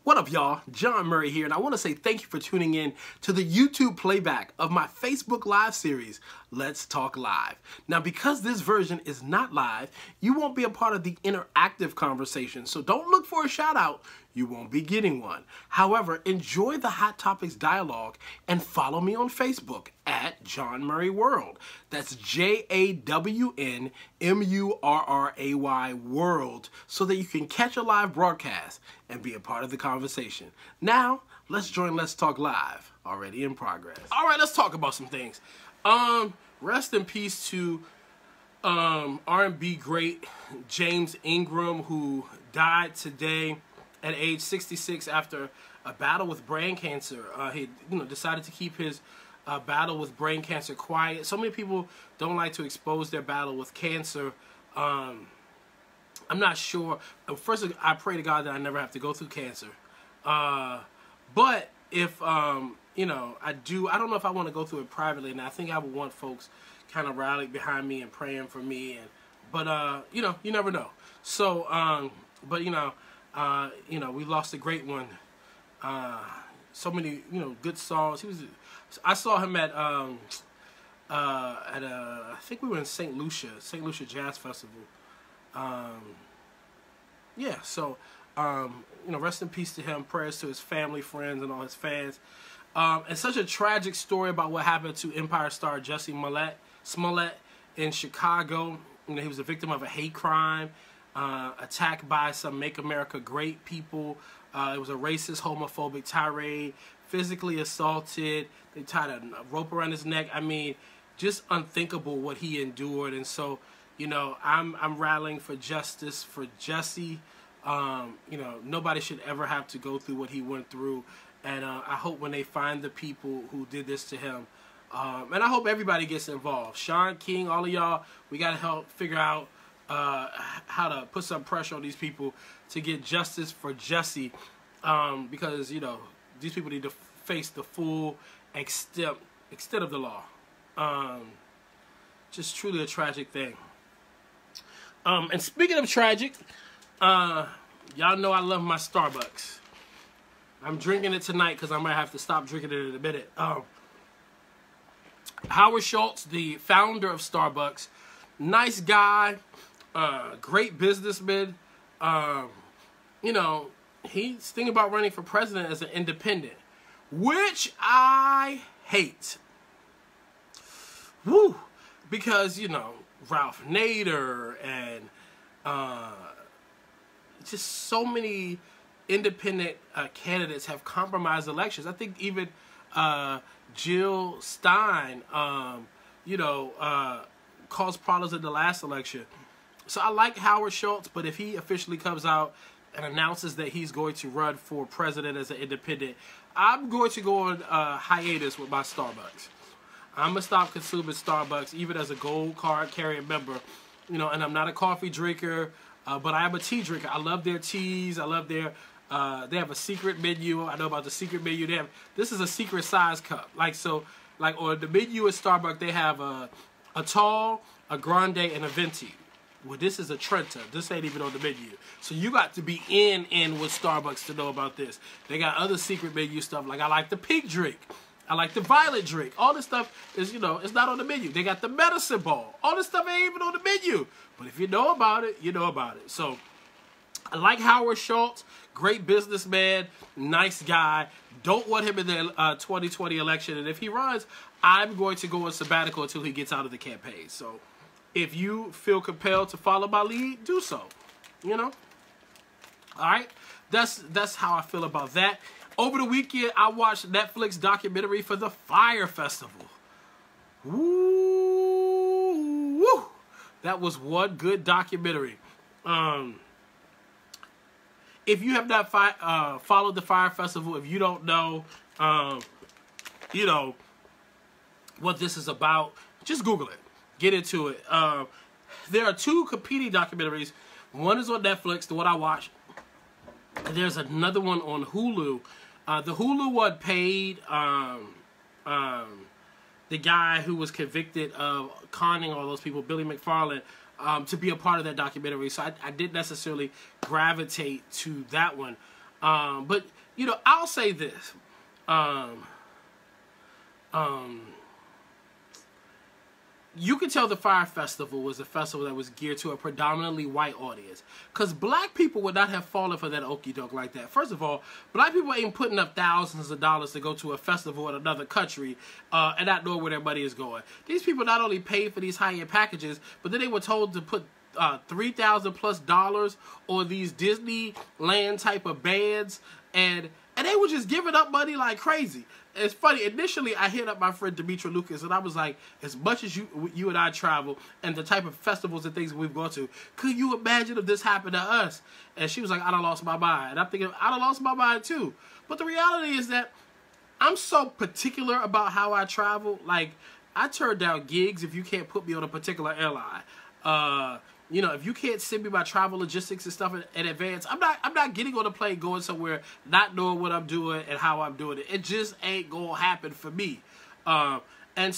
What up, y'all? John Murray here, and I want to say thank you for tuning in to the YouTube playback of my Facebook Live series, Let's Talk Live. Now, because this version is not live, you won't be a part of the interactive conversation, so don't look for a shout out. You won't be getting one. However, enjoy the Hot Topics dialogue and follow me on Facebook at John Murray World. That's JAWNMURRAY World, so that you can catch a live broadcast and be a part of the conversation. Now, let's join Let's Talk Live, already in progress. All right, let's talk about some things. Rest in peace to R&B great James Ingram, who died today at age 66 after a battle with brain cancer. He decided to keep his battle with brain cancer quiet. So many people don't like to expose their battle with cancer. I'm not sure. First, I pray to God that I never have to go through cancer. But if, I do, I don't know if I want to go through it privately. And I think I would want folks kind of rallying behind me and praying for me. But you never know. So, we lost a great one. So many, good songs. I saw him at I think we were in St. Lucia Jazz Festival. Rest in peace to him. Prayers to his family, friends, and all his fans. And such a tragic story about what happened to Empire star Jussie Smollett in Chicago. He was a victim of a hate crime. Attacked by some Make America Great people. It was a racist, homophobic tirade. Physically assaulted. They tied a rope around his neck. I mean, just unthinkable what he endured. And so, I'm rallying for justice for Jussie. Nobody should ever have to go through what he went through. And I hope when they find the people who did this to him, and I hope everybody gets involved. Sean King, all of y'all, we got to help figure out how to put some pressure on these people to get justice for Jussie, because these people need to face the full extent of the law. Just truly a tragic thing. And speaking of tragic, y'all know I love my Starbucks. I'm drinking it tonight because I might have to stop drinking it in a minute. Howard Schultz, the founder of Starbucks, nice guy. Great businessman. He's thinking about running for president as an independent, which I hate. Woo! Because, Ralph Nader and just so many independent candidates have compromised elections. I think even Jill Stein, caused problems in the last election. So I like Howard Schultz, but if he officially comes out and announces that he's going to run for president as an independent, I'm going to go on hiatus with my Starbucks. I'm going to stop consuming Starbucks, even as a gold card carrying member. And I'm not a coffee drinker, but I am a tea drinker. I love their teas. I love their, they have a secret menu. I know about the secret menu. This is a secret size cup. On the menu at Starbucks, they have a tall, a grande, and a venti. Well, this is a Trenta. This ain't even on the menu. So you got to be in with Starbucks to know about this. They got other secret menu stuff. Like I like the pink drink. I like the violet drink. All this stuff is, it's not on the menu. They got the medicine ball. All this stuff ain't even on the menu. But if you know about it, you know about it. So I like Howard Schultz. Great businessman. Nice guy. Don't want him in the 2020 election. And if he runs, I'm going to go on sabbatical until he gets out of the campaign. So if you feel compelled to follow my lead, do so. All right? That's how I feel about that. Over the weekend, I watched Netflix documentary for the Fyre Festival. Woo! That was one good documentary. If you have not followed the Fyre Festival, if you don't know, what this is about, just Google it. Get into it. There are two competing documentaries. One is on Netflix, the one I watched. And there's another one on Hulu. The Hulu one paid the guy who was convicted of conning all those people, Billy McFarland, to be a part of that documentary. So I didn't necessarily gravitate to that one. But you know, I'll say this. You can tell the Fyre Festival was a festival that was geared to a predominantly white audience. Because black people would not have fallen for that okie doke like that. First of all, black people ain't putting up thousands of dollars to go to a festival in another country and not know where their money is going. These people not only paid for these high-end packages, but then they were told to put $3,000+ on these Disneyland type of bands, and they were just giving up money like crazy. It's funny. Initially, I hit up my friend Demetra Lucas, and I was like, as much as you and I travel and the type of festivals and things we've gone to, could you imagine if this happened to us? And she was like, I done lost my mind. And I'm thinking, I done lost my mind too. But the reality is that I'm so particular about how I travel. Like, I turn down gigs if you can't put me on a particular airline. You know, if you can't send me my travel logistics and stuff in advance, I'm not getting on a plane going somewhere not knowing what I'm doing and how I'm doing it. It just ain't gonna happen for me. And I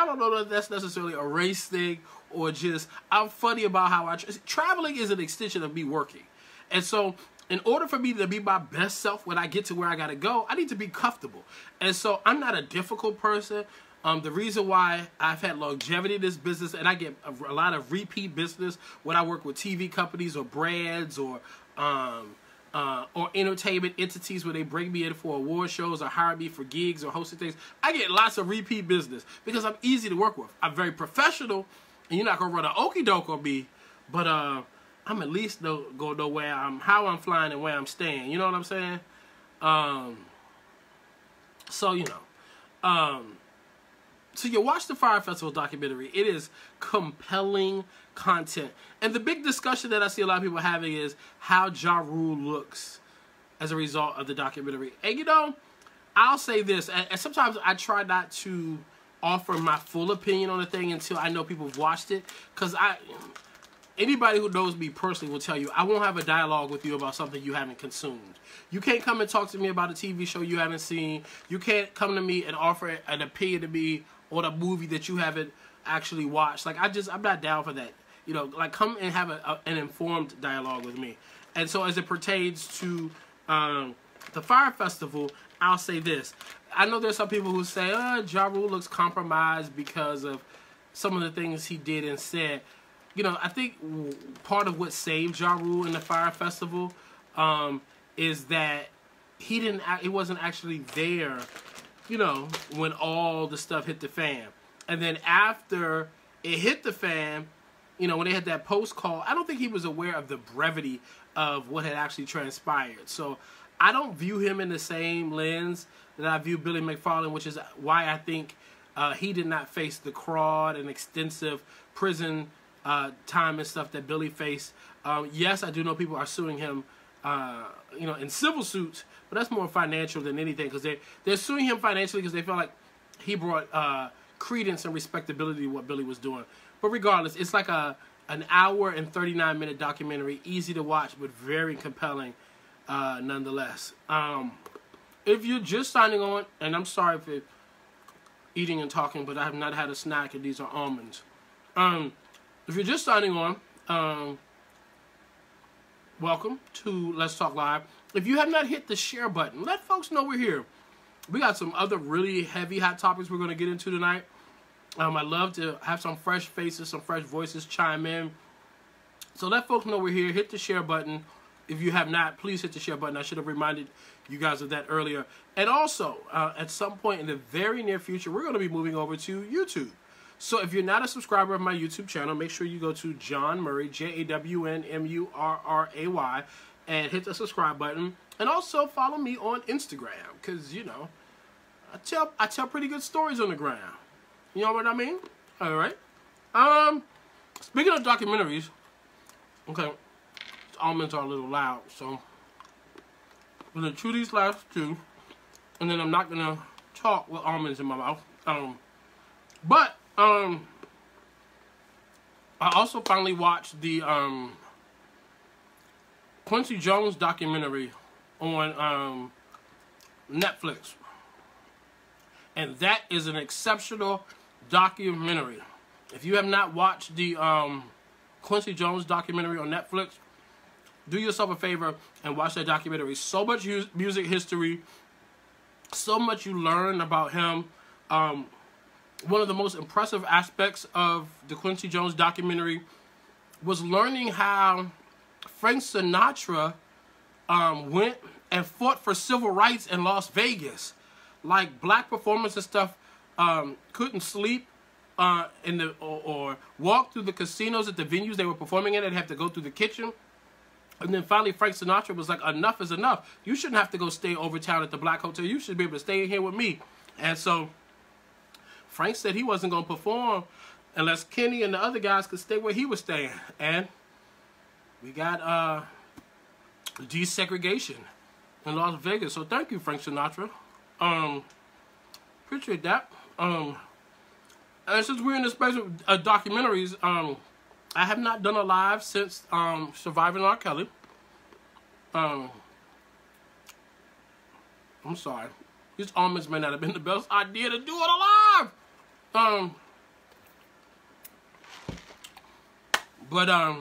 don't know that that's necessarily a race thing or just I'm funny about how traveling is an extension of me working. And so in order for me to be my best self when I get to where I gotta go, I need to be comfortable. And so I'm not a difficult person. The reason why I've had longevity in this business, and I get a lot of repeat business when I work with TV companies or brands or entertainment entities where they bring me in for award shows or hire me for gigs or hosting things. I get lots of repeat business because I'm easy to work with. I'm very professional, and you're not gonna run an okie doke on me, but I'm at least gonna know where how I'm flying and where I'm staying. You know what I'm saying? So you know. So you watch the Fyre Festival documentary. It is compelling content. And the big discussion that I see a lot of people having is how Ja Rule looks as a result of the documentary. And you know, I'll say this, and sometimes I try not to offer my full opinion on the thing until I know people have watched it. Because anybody who knows me personally will tell you, I won't have a dialogue with you about something you haven't consumed. You can't come and talk to me about a TV show you haven't seen. You can't come to me and offer an opinion to me on a movie that you haven't actually watched. Like, I'm not down for that. You know, like, come and have an informed dialogue with me. And so as it pertains to the Fyre Festival, I'll say this. I know there's some people who say, Ja Rule looks compromised because of some of the things he did and said. You know, I think part of what saved Ja Rule in the Fyre Festival is that he wasn't actually there, you know, when all the stuff hit the fan. And then after it hit the fan, you know, when they had that post call, I don't think he was aware of the brevity of what had actually transpired. So I don't view him in the same lens that I view Billy McFarland, which is why I think he did not face the fraud and extensive prison time and stuff that Billy faced. Yes, I do know people are suing him, you know, in civil suits, but that's more financial than anything because they're suing him financially because they feel like he brought credence and respectability to what Billy was doing. But regardless, it's like an hour and 39-minute documentary, easy to watch but very compelling nonetheless. If you're just signing on, and I'm sorry for eating and talking, but I have not had a snack and these are almonds. If you're just signing on, welcome to Let's Talk Live. If you have not hit the share button, let folks know we're here. We got some other really heavy, hot topics we're going to get into tonight. I'd love to have some fresh faces, some fresh voices chime in. So let folks know we're here. Hit the share button. If you have not, please hit the share button. I should have reminded you guys of that earlier. And also, at some point in the very near future, we're going to be moving over to YouTube. So if you're not a subscriber of my YouTube channel, make sure you go to Jawn Murray, JAWNMURRAY, and hit the subscribe button. And also follow me on Instagram, because, you know, I tell pretty good stories on the ground. You know what I mean? All right. Speaking of documentaries, okay, almonds are a little loud, so I'm going to chew these last two, and then I'm not going to talk with almonds in my mouth. But I also finally watched the Quincy Jones documentary on Netflix. And that is an exceptional documentary. If you have not watched the Quincy Jones documentary on Netflix, do yourself a favor and watch that documentary. So much music history, so much you learn about him. One of the most impressive aspects of the Quincy Jones documentary was learning how Frank Sinatra went and fought for civil rights in Las Vegas. Like, black performers and stuff couldn't sleep or walk through the casinos at the venues they were performing in. They'd have to go through the kitchen. And then finally Frank Sinatra was like, enough is enough. You shouldn't have to go stay over town at the Black Hotel. You should be able to stay in here with me. And so Frank said he wasn't going to perform unless Kenny and the other guys could stay where he was staying. And we got desegregation in Las Vegas. So thank you, Frank Sinatra. Appreciate that. And since we're in the space of documentaries, I have not done a live since Surviving R. Kelly. I'm sorry. These almonds may not have been the best idea to do it alive. But I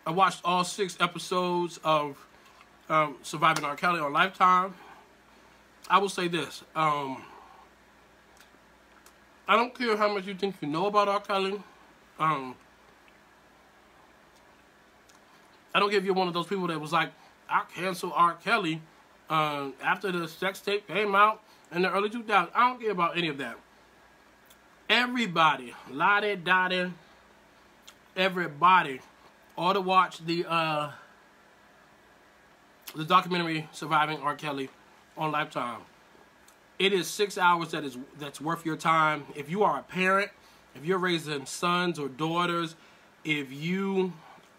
watched all 6 episodes of Surviving R. Kelly on Lifetime. I will say this. I don't care how much you think you know about R. Kelly. I don't give you one of those people that was like, I cancel R. Kelly after the sex tape came out in the early 2000s. I don't care about any of that. Everybody, lottie-dottie, everybody ought to watch the documentary Surviving R. Kelly on Lifetime. It is 6 hours that's worth your time. If you are a parent, if you're raising sons or daughters, if you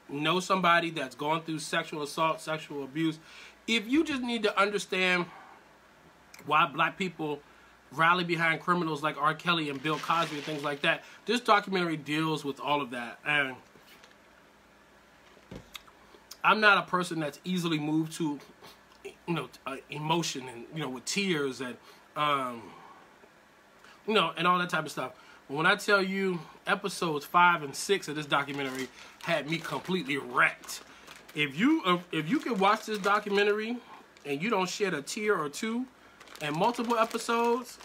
know somebody that's gone through sexual assault, sexual abuse, if you just need to understand why black people rally behind criminals like R. Kelly and Bill Cosby and things like that, this documentary deals with all of that. And I'm not a person that's easily moved to, emotion and, with tears and, and all that type of stuff. But when I tell you episodes 5 and 6 of this documentary had me completely wrecked. If you can watch this documentary and you don't shed a tear or two and multiple episodes,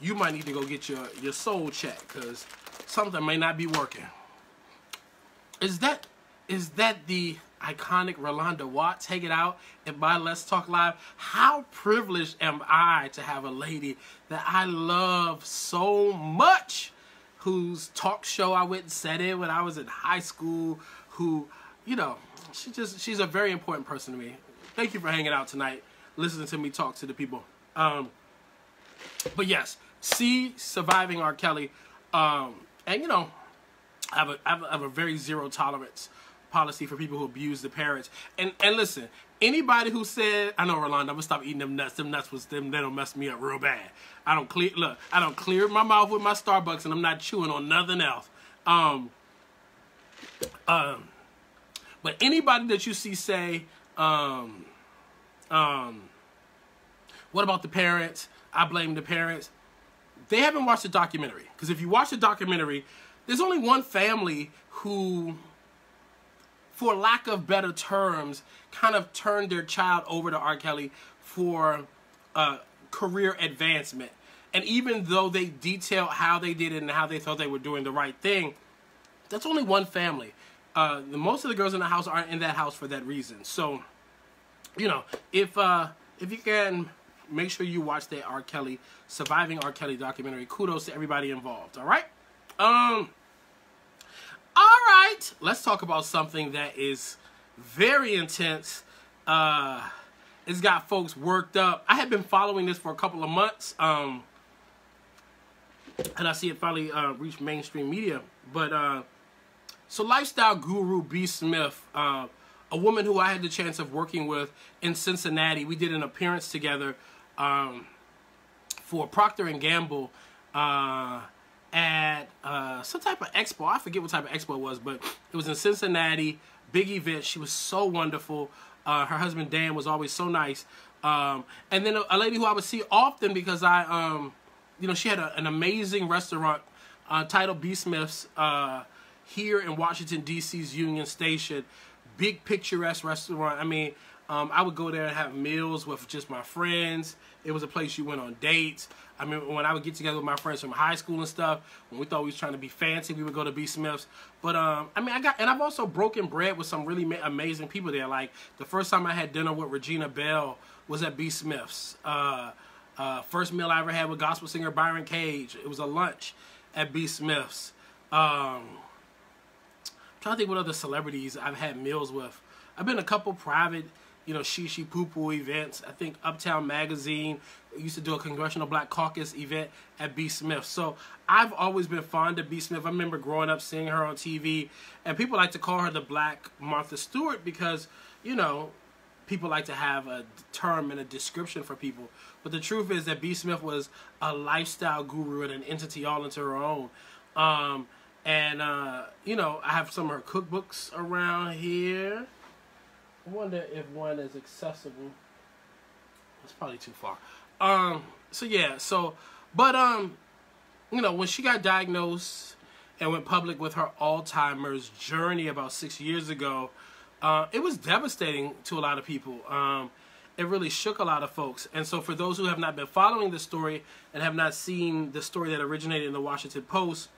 you might need to go get your soul checked, because something may not be working. Is that the iconic Rolanda Watts hanging out at my Let's Talk Live? How privileged am I to have a lady that I love so much, whose talk show I went and sat in when I was in high school, who, she's a very important person to me. Thank you for hanging out tonight, listening to me talk to the people. But yes, see Surviving R. Kelly, and I have a very zero tolerance policy for people who abuse the parents. And listen, anybody who said, I know, Rolanda, I'm gonna stop eating them nuts. Them nuts they don't mess me up real bad. I don't clear my mouth with my Starbucks, and I'm not chewing on nothing else. But anybody that you see say, what about the parents? I blame the parents. They haven't watched the documentary. Because if you watch the documentary, there's only one family who, for lack of better terms, kind of turned their child over to R. Kelly for career advancement. And even though they detail how they did it and how they thought they were doing the right thing, that's only one family. Most of the girls in the house aren't in that house for that reason. So, if you can, make sure you watch that R. Kelly, Surviving R. Kelly documentary. Kudos to everybody involved. All right? All right. Let's talk about something that is very intense. It's got folks worked up. I have been following this for a couple of months. And I see it finally reach mainstream media. But so lifestyle guru B. Smith, a woman who I had the chance of working with in Cincinnati, we did an appearance together for Procter & Gamble at some type of expo. I forget what type of expo it was, but it was in Cincinnati. Big event. She was so wonderful. Her husband Dan was always so nice. And then a lady who I would see often because she had an amazing restaurant titled B. Smith's here in Washington, D.C.'s Union Station. big picturesque restaurant. I mean, I would go there and have meals with just my friends. It was a place you went on dates. I mean, when I would get together with my friends from high school and stuff, when we thought we was trying to be fancy, we would go to B. Smith's. But, I mean, I've also broken bread with some really amazing people there. Like, the first time I had dinner with Regina Bell was at B. Smith's. First meal I ever had with gospel singer Byron Cage. It was a lunch at B. Smith's. I'm trying to think what other celebrities I've had meals with. I've been to a couple private, you know, Shishi Poo Poo events. I think Uptown Magazine used to do a Congressional Black Caucus event at B. Smith. So I've always been fond of B. Smith. I remember growing up seeing her on TV, and people like to call her the Black Martha Stewart because, you know, people like to have a term and a description for people. But the truth is that B. Smith was a lifestyle guru and an entity all into her own. You know, I have some of her cookbooks around here. I wonder if one is accessible. It's probably too far. You know, when she got diagnosed and went public with her Alzheimer's journey about 6 years ago, it was devastating to a lot of people. It really shook a lot of folks. And so for those who have not been following the story and have not seen the story that originated in the Washington Post,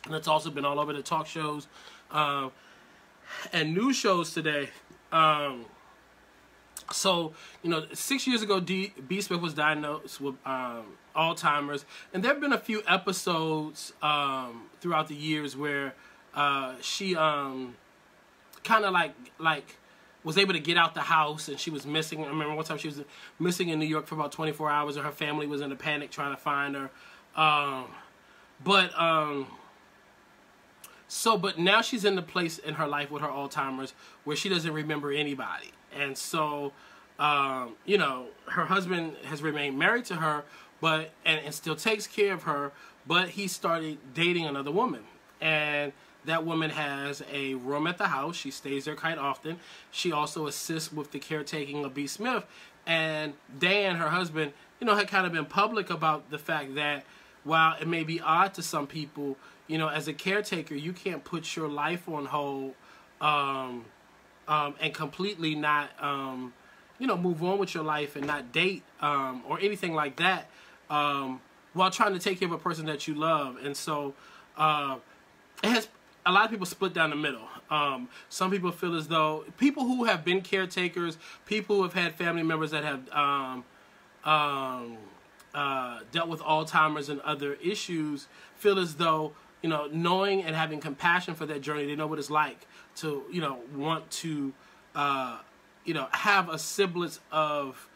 and it's also been all over the talk shows and news shows today. So, you know, 6 years ago, B. Smith was diagnosed with Alzheimer's. And there have been a few episodes throughout the years where she kind of like was able to get out the house, and she was missing. I remember one time she was missing in New York for about 24 hours, and her family was in a panic trying to find her. But now she's in the place in her life with her Alzheimer's where she doesn't remember anybody. And so, you know, her husband has remained married to her, but and still takes care of her, but he started dating another woman. And that woman has a room at the house. She stays there quite often. She also assists with the caretaking of B. Smith. And Dan, her husband, you know, had kind of been public about the fact that while it may be odd to some people, you know, as a caretaker, you can't put your life on hold and completely not, you know, move on with your life and not date or anything like that while trying to take care of a person that you love. And so it has a lot of people split down the middle. Some people feel as though people who have been caretakers, people who have had family members that have dealt with Alzheimer's and other issues, feel as though, you know, knowing and having compassion for that journey, they know what it's like to, you know, want to, you know, have a semblance of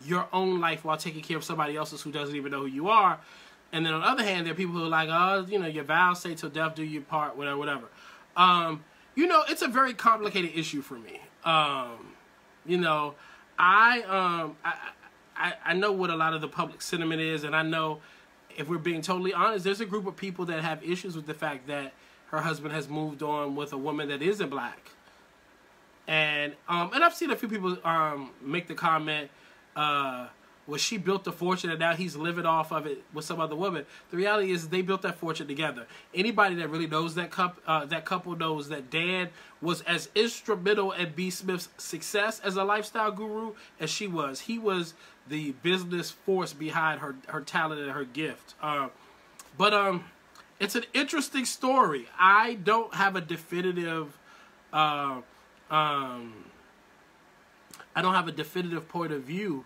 your own life while taking care of somebody else's who doesn't even know who you are. And then on the other hand, there are people who are like, oh, you know, your vows say till death do you part, whatever, whatever. You know, it's a very complicated issue for me. You know, I know what a lot of the public sentiment is, and I know, if we're being totally honest, there's a group of people that have issues with the fact that her husband has moved on with a woman that isn't black. And I've seen a few people make the comment, well, she built a fortune and now he's living off of it with some other woman. The reality is they built that fortune together. Anybody that really knows that couple knows that Dan was as instrumental in B. Smith's success as a lifestyle guru as she was. He was the business force behind her talent and her gift. But it's an interesting story. I don't have a definitive point of view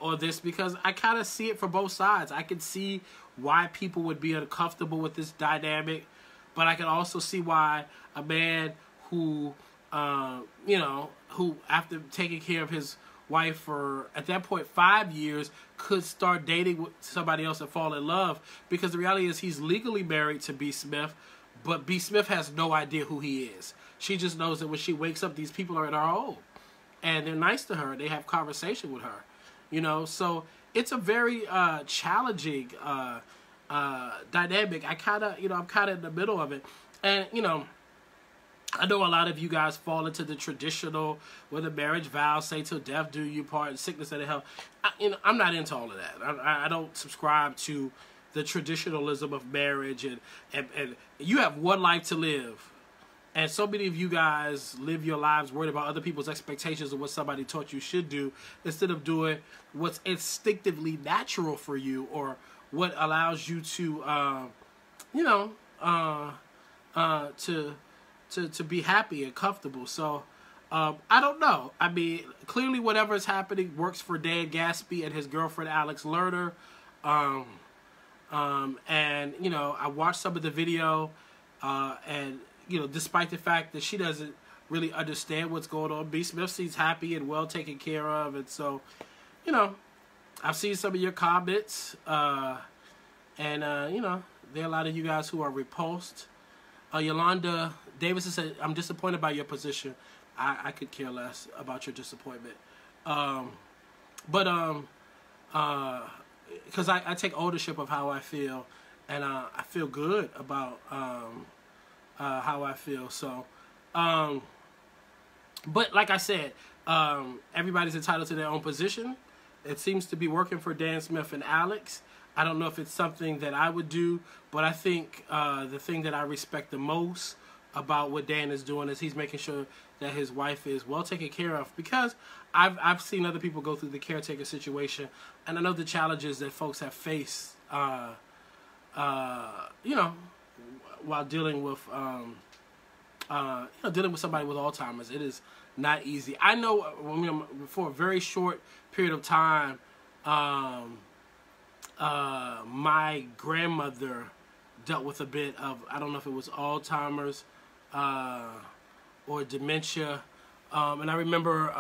or this, because I kind of see it from both sides. I can see why people would be uncomfortable with this dynamic, but I can also see why a man who, you know, who after taking care of his wife for, at that point, 5 years, could start dating with somebody else and fall in love, because the reality is he's legally married to B. Smith, but B. Smith has no idea who he is. She just knows that when she wakes up, these people are at her home, and they're nice to her. They have conversation with her. You know, so it's a very challenging dynamic. I kind of, you know, I'm kind of in the middle of it. And, you know, I know a lot of you guys fall into the traditional, where the marriage vows say till death do you part, and sickness and health. You know, I'm not into all of that. I don't subscribe to the traditionalism of marriage, and you have one life to live. And so many of you guys live your lives worried about other people's expectations of what somebody taught you should do, instead of doing what's instinctively natural for you, or what allows you to, to be happy and comfortable. So, I don't know. I mean, clearly whatever is happening works for Dan Gaspy and his girlfriend Alex Lerner. And, you know, I watched some of the video, and, you know, despite the fact that she doesn't really understand what's going on, B. Smith seems happy and well taken care of. And so, you know, I've seen some of your comments, and, you know, there are a lot of you guys who are repulsed. Yolanda Davis said, I'm disappointed by your position. I could care less about your disappointment. Because I take ownership of how I feel, and I feel good about how I feel. So, but like I said, everybody's entitled to their own position. It seems to be working for Dan Smith and Alex. I don't know if it's something that I would do, but I think the thing that I respect the most about what Dan is doing is he's making sure that his wife is well taken care of, because I've seen other people go through the caretaker situation, and I know the challenges that folks have faced, you know, while dealing with, dealing with somebody with Alzheimer's. It is not easy. I know, for a very short period of time, my grandmother dealt with a bit of, I don't know if it was Alzheimer's or dementia, and I remember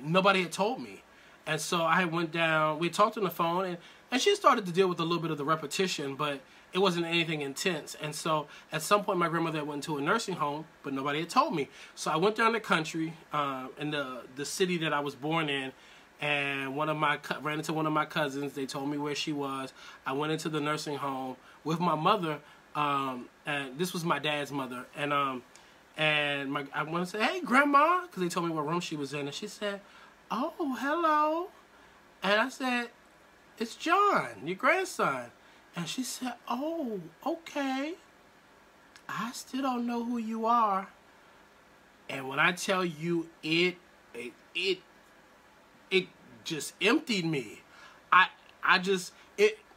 nobody had told me, and so I went down, we talked on the phone, and she started to deal with a little bit of the repetition, but it wasn't anything intense. And so at some point my grandmother went into a nursing home, but nobody had told me. So I went down the country, in the city that I was born in, and ran into one of my cousins. They told me where she was. I went into the nursing home with my mother, and this was my dad's mother. And I went and said, "Hey, Grandma," because they told me what room she was in. And she said, "Oh, hello." And I said, "It's John, your grandson." And she said, "Oh, okay. I still don't know who you are." And when I tell you, it just emptied me.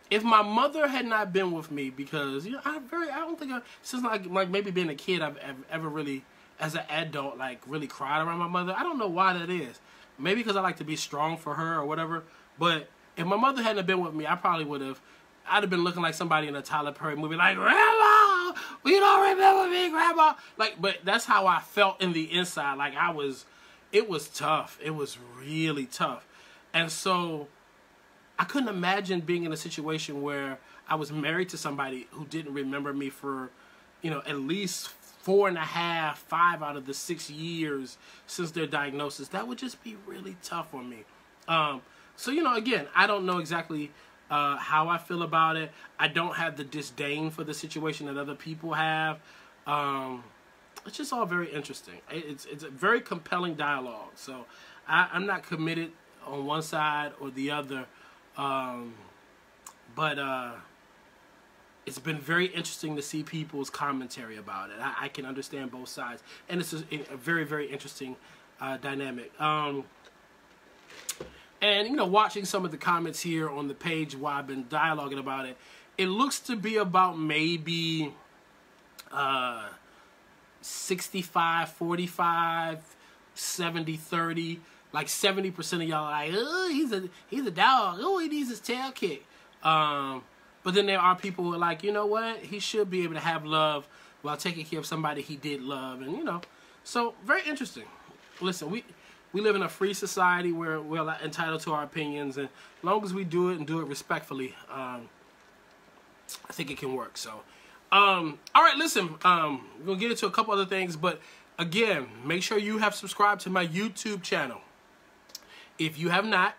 If my mother had not been with me, because, you know, I don't think since like maybe being a kid, I've ever really, as an adult, like really cried around my mother. I don't know why that is. Maybe because I like to be strong for her or whatever. But if my mother hadn't been with me, I'd have been looking like somebody in a Tyler Perry movie, like, "Grandma, you don't remember me, Grandma." Like, but that's how I felt in the inside. Like it was tough. It was really tough. And so I couldn't imagine being in a situation where I was married to somebody who didn't remember me for, you know, at least 4.5, 5 out of the 6 years since their diagnosis. That would just be really tough on me. So, you know, again, I don't know exactly how I feel about it. I don't have the disdain for the situation that other people have. It's just all very interesting. It's a very compelling dialogue. So I'm not committed on one side or the other. But it's been very interesting to see people's commentary about it. I can understand both sides. And it's a very, very interesting dynamic. And, you know, watching some of the comments here on the page while I've been dialoguing about it, it looks to be about maybe 65-45, 70-30. Like 70% of y'all are like, "Oh, he's a dog. Oh, he needs his tail kicked." But then there are people who are like, "You know what? He should be able to have love while taking care of somebody he did love." And, you know, so very interesting. Listen, we live in a free society where we're entitled to our opinions, and as long as we do it and do it respectfully, I think it can work. So, all right, listen, we're gonna get into a couple other things, but again, make sure you have subscribed to my YouTube channel. If you have not,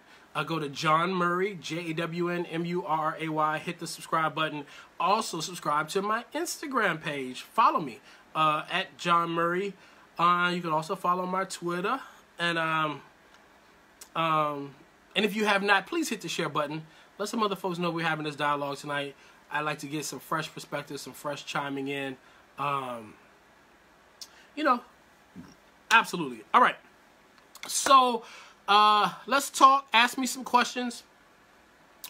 go to Jawn Murray, JAWNMURRAY, hit the subscribe button. Also, subscribe to my Instagram page. Follow me at Jawn Murray. You can also follow my Twitter. And if you have not, please hit the share button. Let some other folks know we're having this dialogue tonight. I'd like to get some fresh perspectives, some fresh chiming in. you know, absolutely. All right. So, let's talk. Ask me some questions.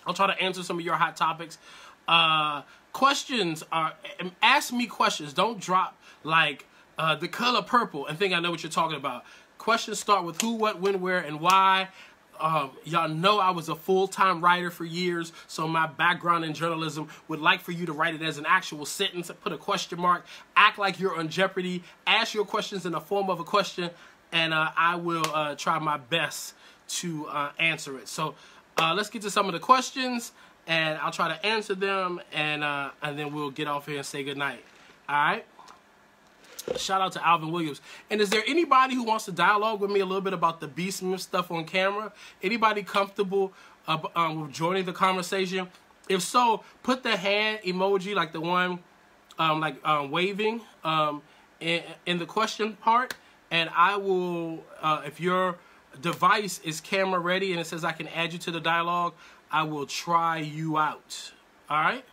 I'll try to answer some of your hot topics. Questions are, ask me questions. Don't drop like the color purple and think I know what you're talking about. Questions start with who, what, when, where, and why. Y'all know I was a full-time writer for years, so my background in journalism would like for you to write it as an actual sentence, put a question mark, act like you're on Jeopardy, ask your questions in the form of a question, and I will try my best to answer it. So let's get to some of the questions, and I'll try to answer them, and then we'll get off here and say goodnight. All right? Shout out to Alvin Williams. And is there anybody who wants to dialogue with me a little bit about the B. Smith stuff on camera? Anybody comfortable with joining the conversation? If so, put the hand emoji, like the one waving in the question part. And I will, if your device is camera ready and it says I can add you to the dialogue, I will try you out. All right?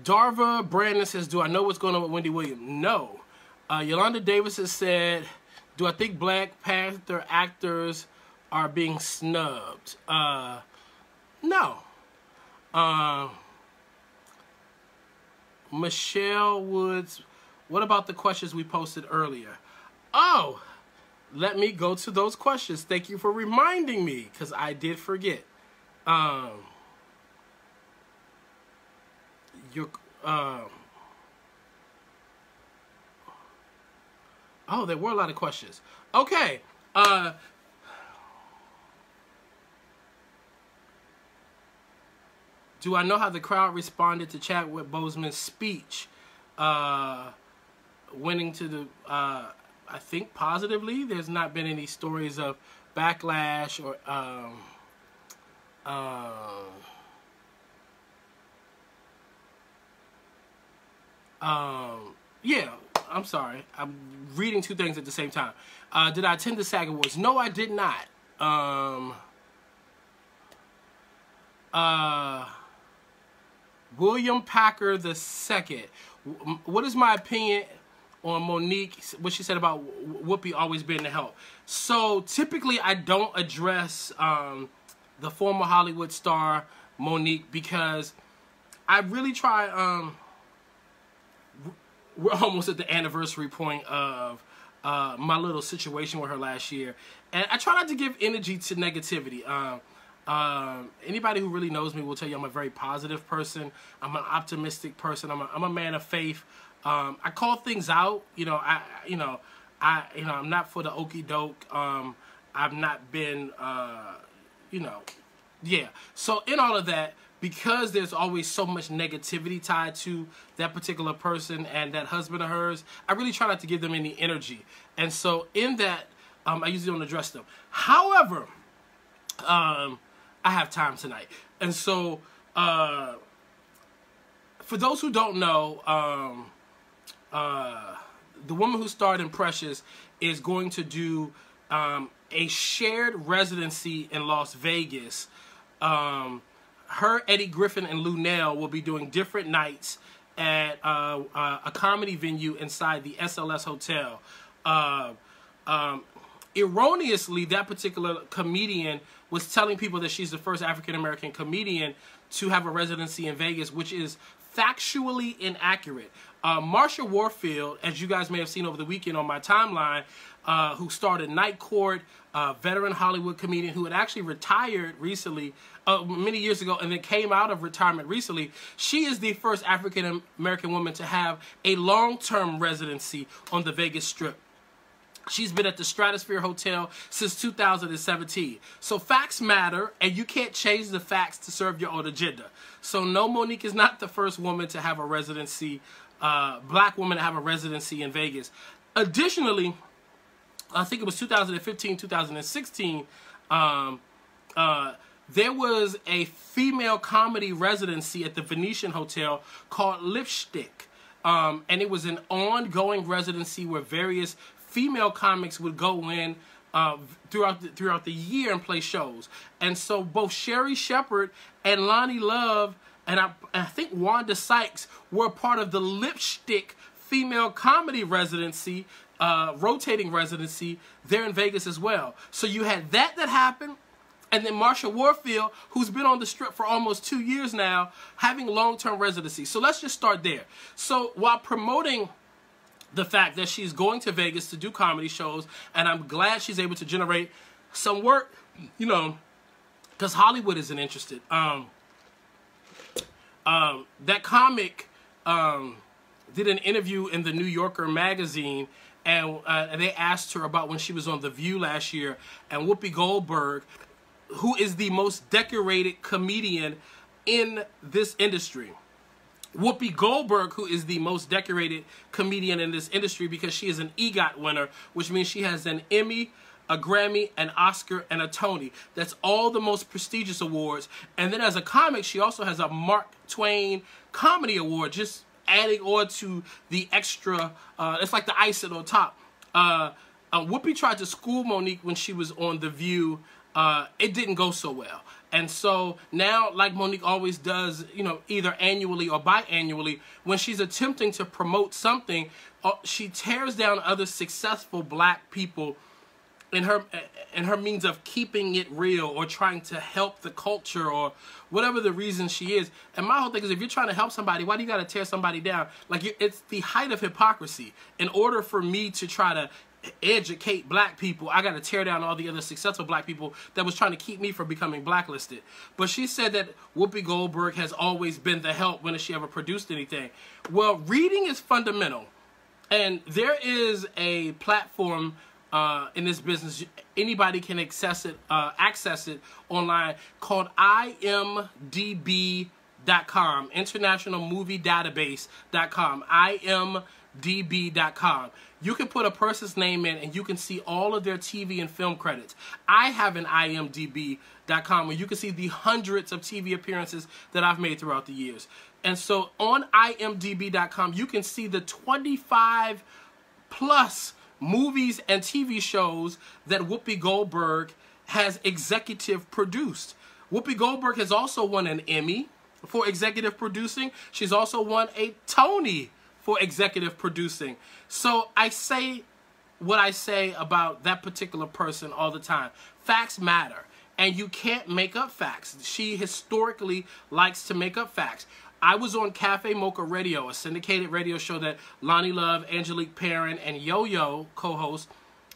Darva Brandon says, do I know what's going on with Wendy Williams? No. Yolanda Davis has said, do I think Black Panther actors are being snubbed? No. Michelle Woods, what about the questions we posted earlier? Oh, let me go to those questions. Thank you for reminding me, because I did forget. Oh, there were a lot of questions. Okay. Do I know how the crowd responded to Chadwick Boseman's speech? Winning to the, I think positively. There's not been any stories of backlash or, yeah, I'm sorry. I'm reading two things at the same time. Did I attend the SAG Awards? No, I did not. William Packer II. What is my opinion on Monique, what she said about Whoopi always being the help? So typically I don't address the former Hollywood star Monique, because I really try, we're almost at the anniversary point of my little situation with her last year, and I try not to give energy to negativity. Anybody who really knows me will tell you I'm a very positive person. I'm an optimistic person. I'm a man of faith. I call things out. I'm not for the okey doke. I've not been, yeah. So in all of that, because there's always so much negativity tied to that particular person and that husband of hers, I really try not to give them any energy. And so in that, I usually don't address them. However, I have time tonight. And so, for those who don't know, the woman who starred in Precious is going to do a shared residency in Las Vegas. Her, Eddie Griffin, and Lunel will be doing different nights at a comedy venue inside the SLS Hotel. Erroneously, that particular comedian was telling people that she's the first African-American comedian to have a residency in Vegas, which is factually inaccurate. Marsha Warfield, as you guys may have seen over the weekend on my timeline, who starred in Night Court, veteran Hollywood comedian who had actually retired recently, many years ago, and then came out of retirement recently. She is the first African-American woman to have a long-term residency on the Vegas Strip. She's been at the Stratosphere Hotel since 2017. So facts matter, and you can't change the facts to serve your own agenda. So no, Monique is not the first woman to have a residency, black woman to have a residency in Vegas. Additionally, I think it was 2015, 2016, there was a female comedy residency at the Venetian Hotel called Lipstick. And it was an ongoing residency where various female comics would go in throughout the year and play shows. And so both Sherry Shepherd and Lonnie Love and I think Wanda Sykes were a part of the Lipstick female comedy residency, rotating residency there in Vegas as well. So you had that happened. And then Marsha Warfield, who's been on the Strip for almost 2 years now, having long-term residency. So let's just start there. So while promoting the fact that she's going to Vegas to do comedy shows, and I'm glad she's able to generate some work, you know, because Hollywood isn't interested. That comic did an interview in the New Yorker magazine, and they asked her about when she was on The View last year, and Whoopi Goldberg, who is the most decorated comedian in this industry. Whoopi Goldberg, who is the most decorated comedian in this industry because she is an EGOT winner, which means she has an Emmy, a Grammy, an Oscar, and a Tony. That's all the most prestigious awards. And then as a comic, she also has a Mark Twain Comedy Award, just adding on to the extra, it's like the icing on top. Whoopi tried to school Monique when she was on The View. It didn't go so well. And so now, like Monique always does, you know, either annually or biannually, when she's attempting to promote something, she tears down other successful black people in her means of keeping it real or trying to help the culture or whatever the reason she is. And my whole thing is, if you're trying to help somebody, why do you got to tear somebody down? Like, it's the height of hypocrisy. In order for me to try to educate black people, I got to tear down all the other successful black people that was trying to keep me from becoming blacklisted. But she said that Whoopi Goldberg has always been the help when she ever produced anything. Well, reading is fundamental. And there is a platform in this business, anybody can access it online, called IMDb.com, International Movie Database.com, IMDb.com. You can put a person's name in and you can see all of their TV and film credits. I have an IMDb.com where you can see the hundreds of TV appearances that I've made throughout the years. And so on IMDb.com, you can see the 25 plus movies and TV shows that Whoopi Goldberg has executive produced. Whoopi Goldberg has also won an Emmy for executive producing. She's also won a Tony for executive producing. So I say what I say about that particular person all the time. Facts matter, and you can't make up facts. She historically likes to make up facts. I was on Cafe Mocha Radio, a syndicated radio show that Lonnie Love, Angelique Perrin, and Yo-Yo co-host,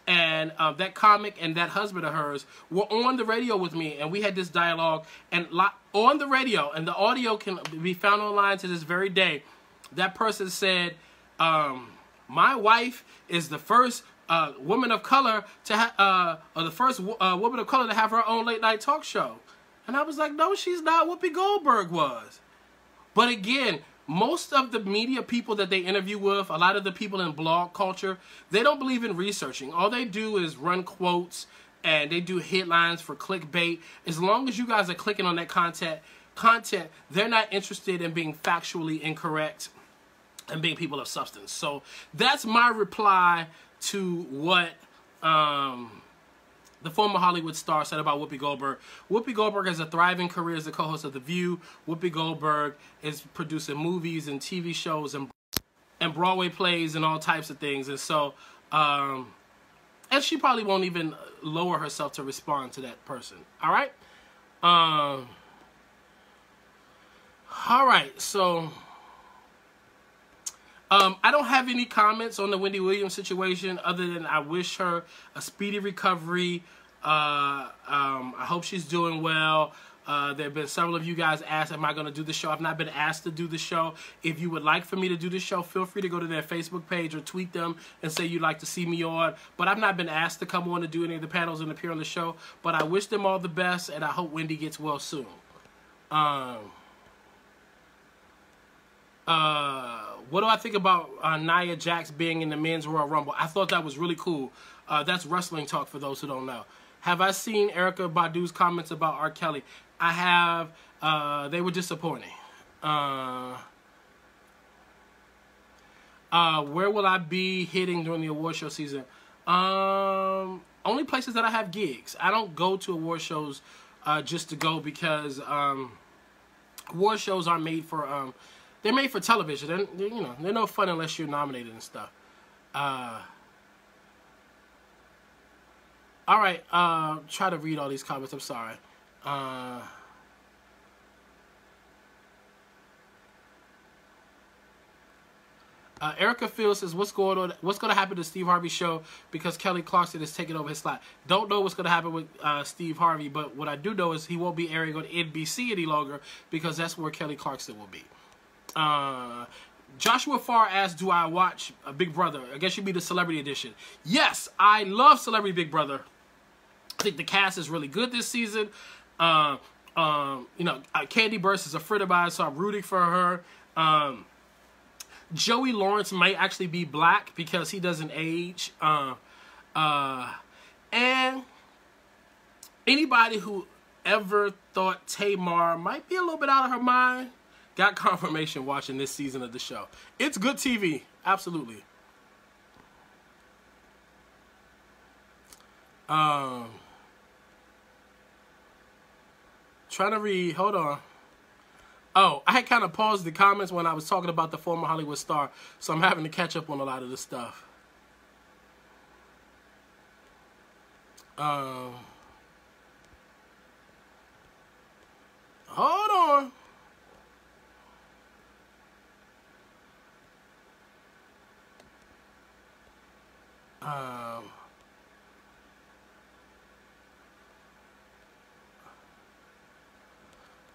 and that comic and that husband of hers were on the radio with me, and we had this dialogue and on the radio, and the audio can be found online to this very day. That person said, my wife is the first woman of color to have, or the first woman of color to have her own late night talk show. And I was like, no, she's not. Whoopi Goldberg was. But again, most of the media people that they interview with, a lot of the people in blog culture, they don't believe in researching. All they do is run quotes and they do headlines for clickbait. As long as you guys are clicking on that content, they're not interested in being factually incorrect and being people of substance. So that's my reply to what the former Hollywood star said about Whoopi Goldberg. Whoopi Goldberg has a thriving career as the co-host of The View. Whoopi Goldberg is producing movies and TV shows and Broadway plays and all types of things. And so, and she probably won't even lower herself to respond to that person. All right? All right, so I don't have any comments on the Wendy Williams situation other than I wish her a speedy recovery. I hope she's doing well. There have been several of you guys asked, am I going to do the show? I've not been asked to do the show. If you would like for me to do the show, feel free to go to their Facebook page or tweet them and say you'd like to see me on. But I've not been asked to come on and do any of the panels and appear on the show. But I wish them all the best, and I hope Wendy gets well soon. What do I think about Nia Jax being in the Men's Royal Rumble? I thought that was really cool. That's wrestling talk for those who don't know. Have I seen Erykah Badu's comments about R. Kelly? I have. They were disappointing. Where will I be hitting during the award show season? Only places that I have gigs. I don't go to award shows just to go because Award shows aren't made for they're made for television. They're, you know, they're no fun unless you're nominated and stuff. All right, try to read all these comments. I'm sorry. Erica Field says, "What's going on? What's going to happen to Steve Harvey's show because Kelly Clarkson is taking over his slot? Don't know what's going to happen with Steve Harvey, but what I do know is he won't be airing on NBC any longer because that's where Kelly Clarkson will be." Joshua Farr asks, "Do I watch Big Brother?" I guess you'd be the Celebrity Edition. Yes, I love Celebrity Big Brother. I think the cast is really good this season. You know, Candy Burst is a friend of mine, so I'm rooting for her. Joey Lawrence might actually be black because he doesn't age. And anybody who ever thought Tamar might be a little bit out of her mind got confirmation watching this season of the show. It's good TV, absolutely. Trying to read, hold on. Oh, I had kind of paused the comments when I was talking about the former Hollywood star, so I'm having to catch up on a lot of this stuff. Hold on.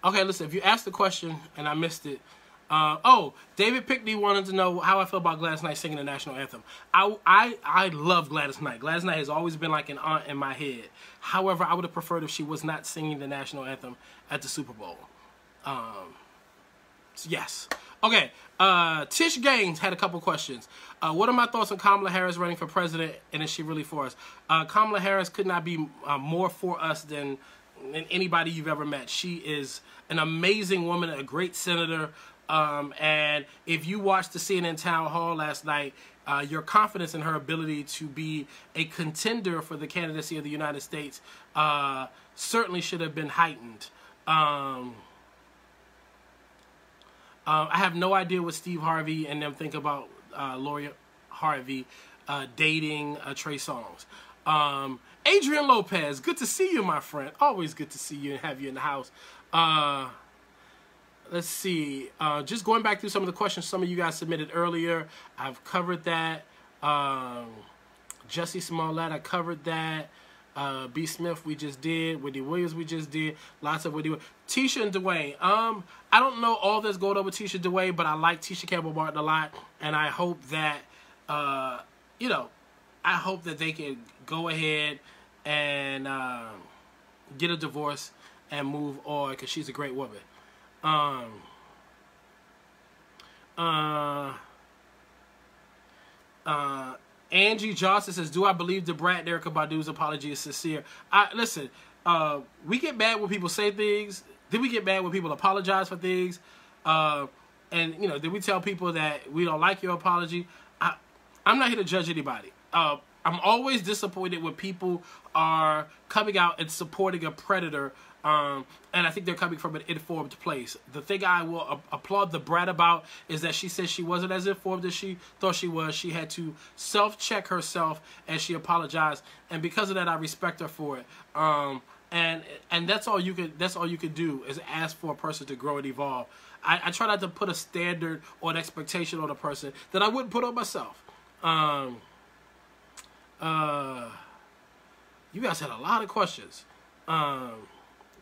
Okay, listen, if you asked the question and I missed it, oh, David Pickney wanted to know how I feel about Gladys Knight singing the national anthem. I love Gladys Knight. Gladys Knight has always been like an aunt in my head. However, I would have preferred if she was not singing the national anthem at the Super Bowl. So yes. Okay, Tish Gaines had a couple questions. What are my thoughts on Kamala Harris running for president, and is she really for us? Kamala Harris could not be more for us than anybody you've ever met. She is an amazing woman, a great senator, and if you watched the CNN town hall last night, your confidence in her ability to be a contender for the candidacy of the United States certainly should have been heightened. I have no idea what Steve Harvey and them think about Lori Harvey dating Trey Songz. Adrian Lopez, good to see you, my friend. Always good to see you and have you in the house. Let's see. Just going back through some of the questions some of you guys submitted earlier. I've covered that. Jussie Smollett, I covered that. B. Smith, we just did. Whitney Williams, we just did. Lots of Whitney Williams. Tisha and Dwayne. I don't know all that's going on with Tisha Dwayne, but I like Tisha Campbell Martin a lot, and I hope that, you know, I hope that they can go ahead and get a divorce and move on because she's a great woman. Angie Johnson says, "Do I believe the brat Erykah Badu's apology is sincere?" Listen, we get mad when people say things. Then we get mad when people apologize for things. And, you know, then we tell people that we don't like your apology. I'm not here to judge anybody. I'm always disappointed when people are coming out and supporting a predator, and I think they're coming from an informed place. The thing I will applaud the brat about is that she said she wasn't as informed as she thought she was. She had to self-check herself, and she apologized, and because of that, I respect her for it. And that's all you could do is ask for a person to grow and evolve. I try not to put a standard or an expectation on a person that I wouldn't put on myself. You guys had a lot of questions.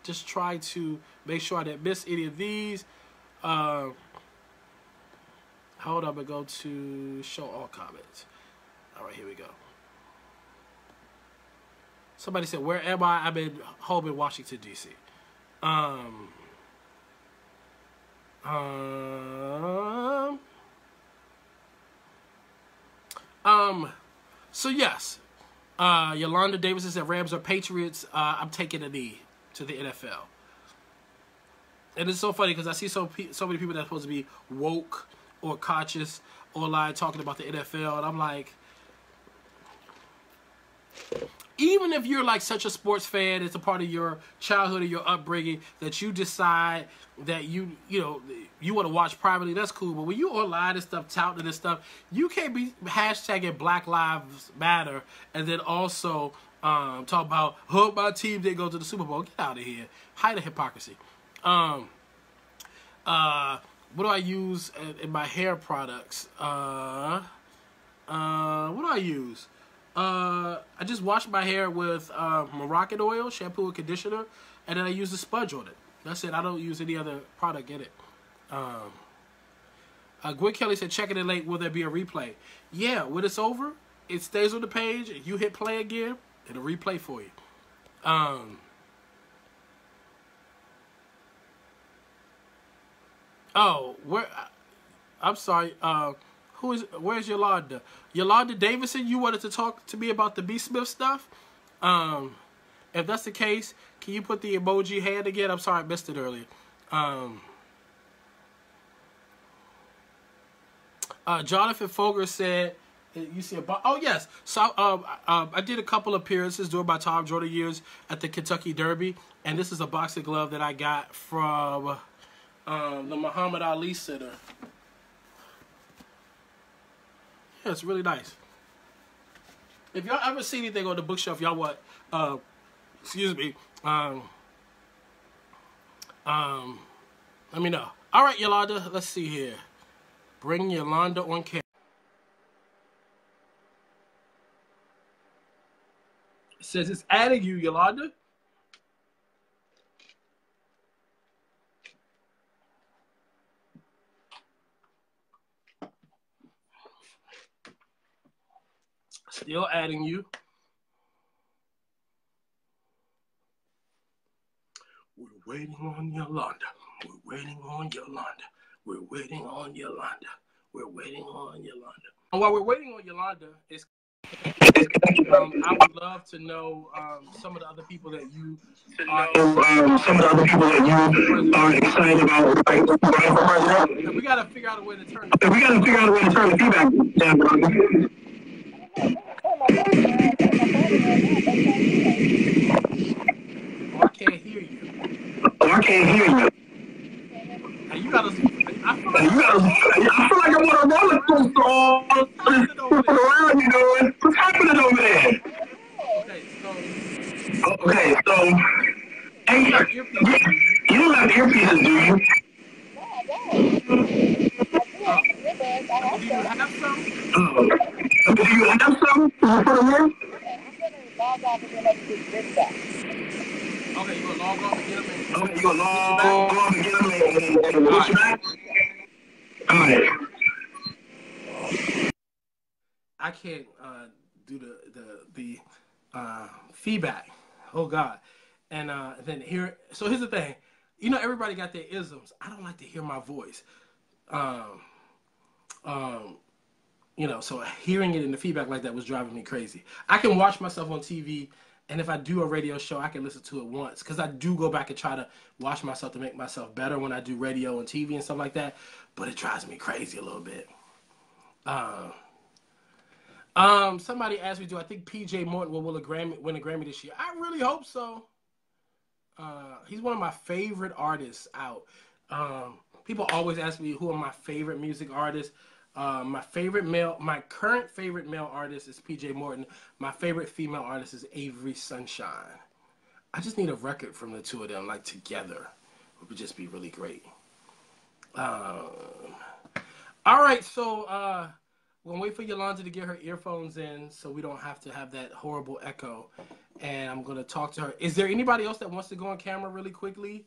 Just try to make sure I didn't miss any of these. Hold on, I'm gonna go to show all comments. All right, here we go. Somebody said, "Where am I?" I'm in home in Washington, D.C. So yes, Yolanda Davis said Rams are Patriots. I'm taking a knee to the NFL. And it's so funny because I see so many people that are supposed to be woke or conscious online talking about the NFL, and I'm like, even if you're like such a sports fan, it's a part of your childhood or your upbringing that you decide that you want to watch privately, that's cool. But when you online and stuff, touting and stuff, you can't be hashtagging Black Lives Matter and then also talk about, hope my team didn't go to the Super Bowl. Get out of here. Hide the hypocrisy. What do I use in my hair products? What do I use? I just wash my hair with Moroccan oil, shampoo and conditioner, and then I use the sponge on it. That's it. I don't use any other product in it. Gwen Kelly said, checking it late, will there be a replay? Yeah, when it's over, it stays on the page. If you hit play again, it'll replay for you. I'm sorry. Where's Yolanda? Yolanda Davison, you wanted to talk to me about the B. Smith stuff? If that's the case, can you put the emoji hand again? I'm sorry, I missed it earlier. Jonathan Foger said, you see oh yes. So I did a couple appearances during my Tom Jordan years at the Kentucky Derby, and this is a boxing glove that I got from the Muhammad Ali Center. Yeah, it's really nice. If y'all ever see anything on the bookshelf, y'all want, excuse me, let me know. All right, Yolanda, let's see here. Bring Yolanda on camera. It says it's adding you, Yolanda. Still adding you. We're waiting on Yolanda. We're waiting on Yolanda. We're waiting on Yolanda. We're waiting on Yolanda. And while we're waiting on Yolanda, I would love to know some of the other people that you are excited about. We gotta figure out a way to turn. The feedback down. Oh, I can't hear you. And you gotta. I feel like I'm on a roller coaster around you doing. What's happening over there? Okay, so hey, you don't have earpieces, do you? Do you have some? Do you have some for the room? Okay, you gonna log off and get them in. Okay, you gonna log off and get them in. All right. I can't do the feedback. Oh God. And then here. So here's the thing. You know, everybody got their isms. I don't like to hear my voice. You know, so hearing it in the feedback like that was driving me crazy. I can watch myself on TV, and if I do a radio show, I can listen to it once, because I do go back and try to watch myself to make myself better when I do radio and TV and stuff like that, but it drives me crazy a little bit. Somebody asked me, do I think PJ Morton will win a Grammy this year? I really hope so. He's one of my favorite artists out. People always ask me who are my favorite music artists. My current favorite male artist is PJ Morton. My favorite female artist is Avery Sunshine. I just need a record from the two of them, like together. It would just be really great. All right, so we're gonna wait for Yolanda to get her earphones in so we don't have to have that horrible echo. And I'm gonna talk to her. Is there anybody else that wants to go on camera really quickly?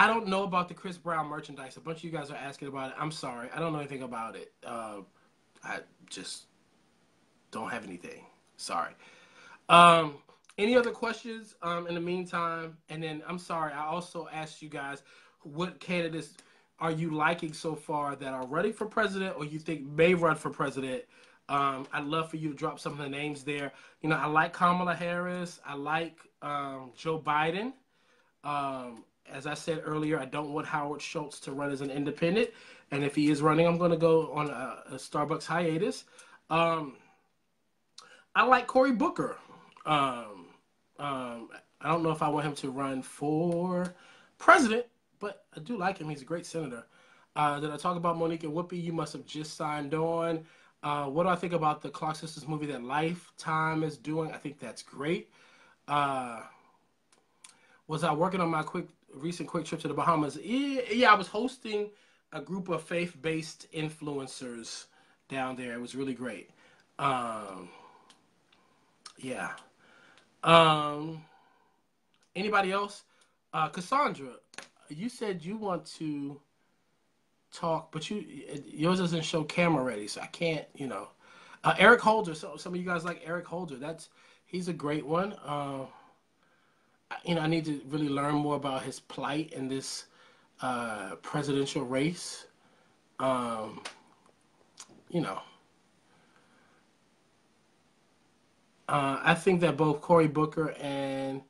I don't know about the Chris Brown merchandise. A bunch of you guys are asking about it. I'm sorry. I don't know anything about it. I just don't have anything. Sorry. Any other questions in the meantime? And then, I'm sorry, I also asked you guys, what candidates are you liking so far that are running for president or you think may run for president? I'd love for you to drop some of the names there. You know, I like Kamala Harris. I like Joe Biden. as I said earlier, I don't want Howard Schultz to run as an independent. And if he is running, I'm going to go on a Starbucks hiatus. I like Cory Booker. I don't know if I want him to run for president, but I do like him. He's a great senator. Did I talk about Monique and Whoopi? You must have just signed on. What do I think about the Clark Sisters movie that Lifetime is doing? I think that's great. Was I working on my recent quick trip to the Bahamas? Yeah, I was hosting a group of faith-based influencers down there. It was really great. Yeah. Anybody else? Cassandra, you said you want to talk, but yours doesn't show camera ready, so I can't, Eric Holder. So some of you guys like Eric Holder. He's a great one. I need to really learn more about his plight in this presidential race. I think that both Cory Booker and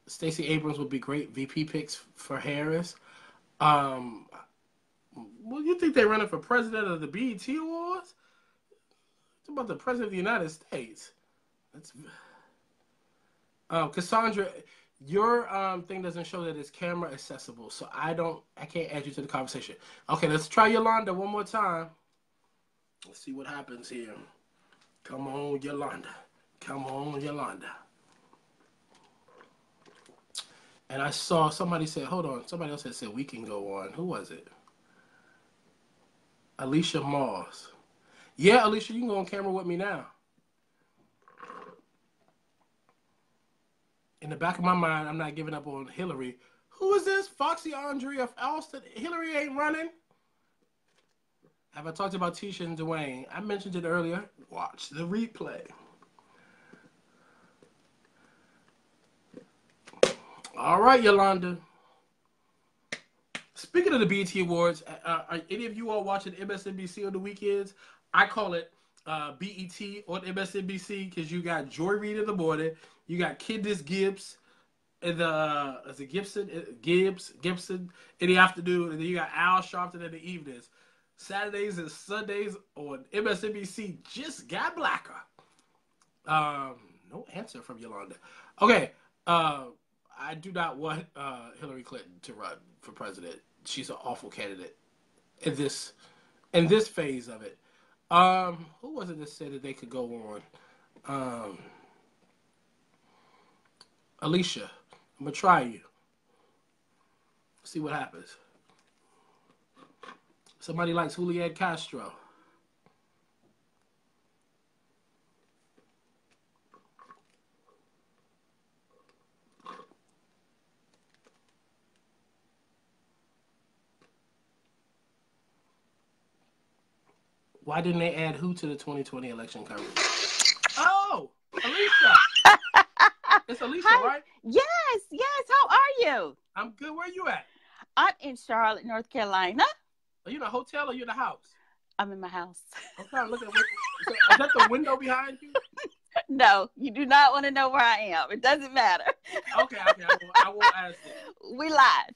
Stacey Abrams would be great VP picks for Harris. Well, you think they're running for president of the BET Awards? It's about the president of the United States. Cassandra, your thing doesn't show that it's camera accessible, so I can't add you to the conversation. Okay, let's try Yolanda one more time. Let's see what happens here. Come on, Yolanda. Come on, Yolanda. And I saw somebody said, hold on. Somebody else had said we can go on. Who was it? Alicia Moss. Yeah, Alicia, you can go on camera with me now. In the back of my mind, I'm not giving up on Hillary. Who is this? Foxy Andre of Alston. Hillary ain't running. Have I talked about Tisha and Dwayne? I mentioned it earlier. Watch the replay. All right, Yolanda. Speaking of the BET Awards, are any of you all watching MSNBC on the weekends? I call it BET on MSNBC because you got Joy Reid in the morning, you got Candace Gibbs in the Gibson in the afternoon, and then you got Al Sharpton in the evenings. Saturdays and Sundays on MSNBC just got blacker. No answer from Yolanda. Okay. I do not want Hillary Clinton to run for president. She's an awful candidate in this phase of it. Who was it that said that they could go on? Alicia, I'm gonna try you. See what happens. Somebody likes Julian Castro. Why didn't they add who to the 2020 election coverage? Oh, Alicia. It's Alicia, Hi. right? Yes. How are you? I'm good. Where you at? I'm in Charlotte, North Carolina. Are you in a hotel or you in the house? I'm in my house. I'm trying to look at is that the window behind you? No, you do not want to know where I am. It doesn't matter. Okay. I won't ask that. We live.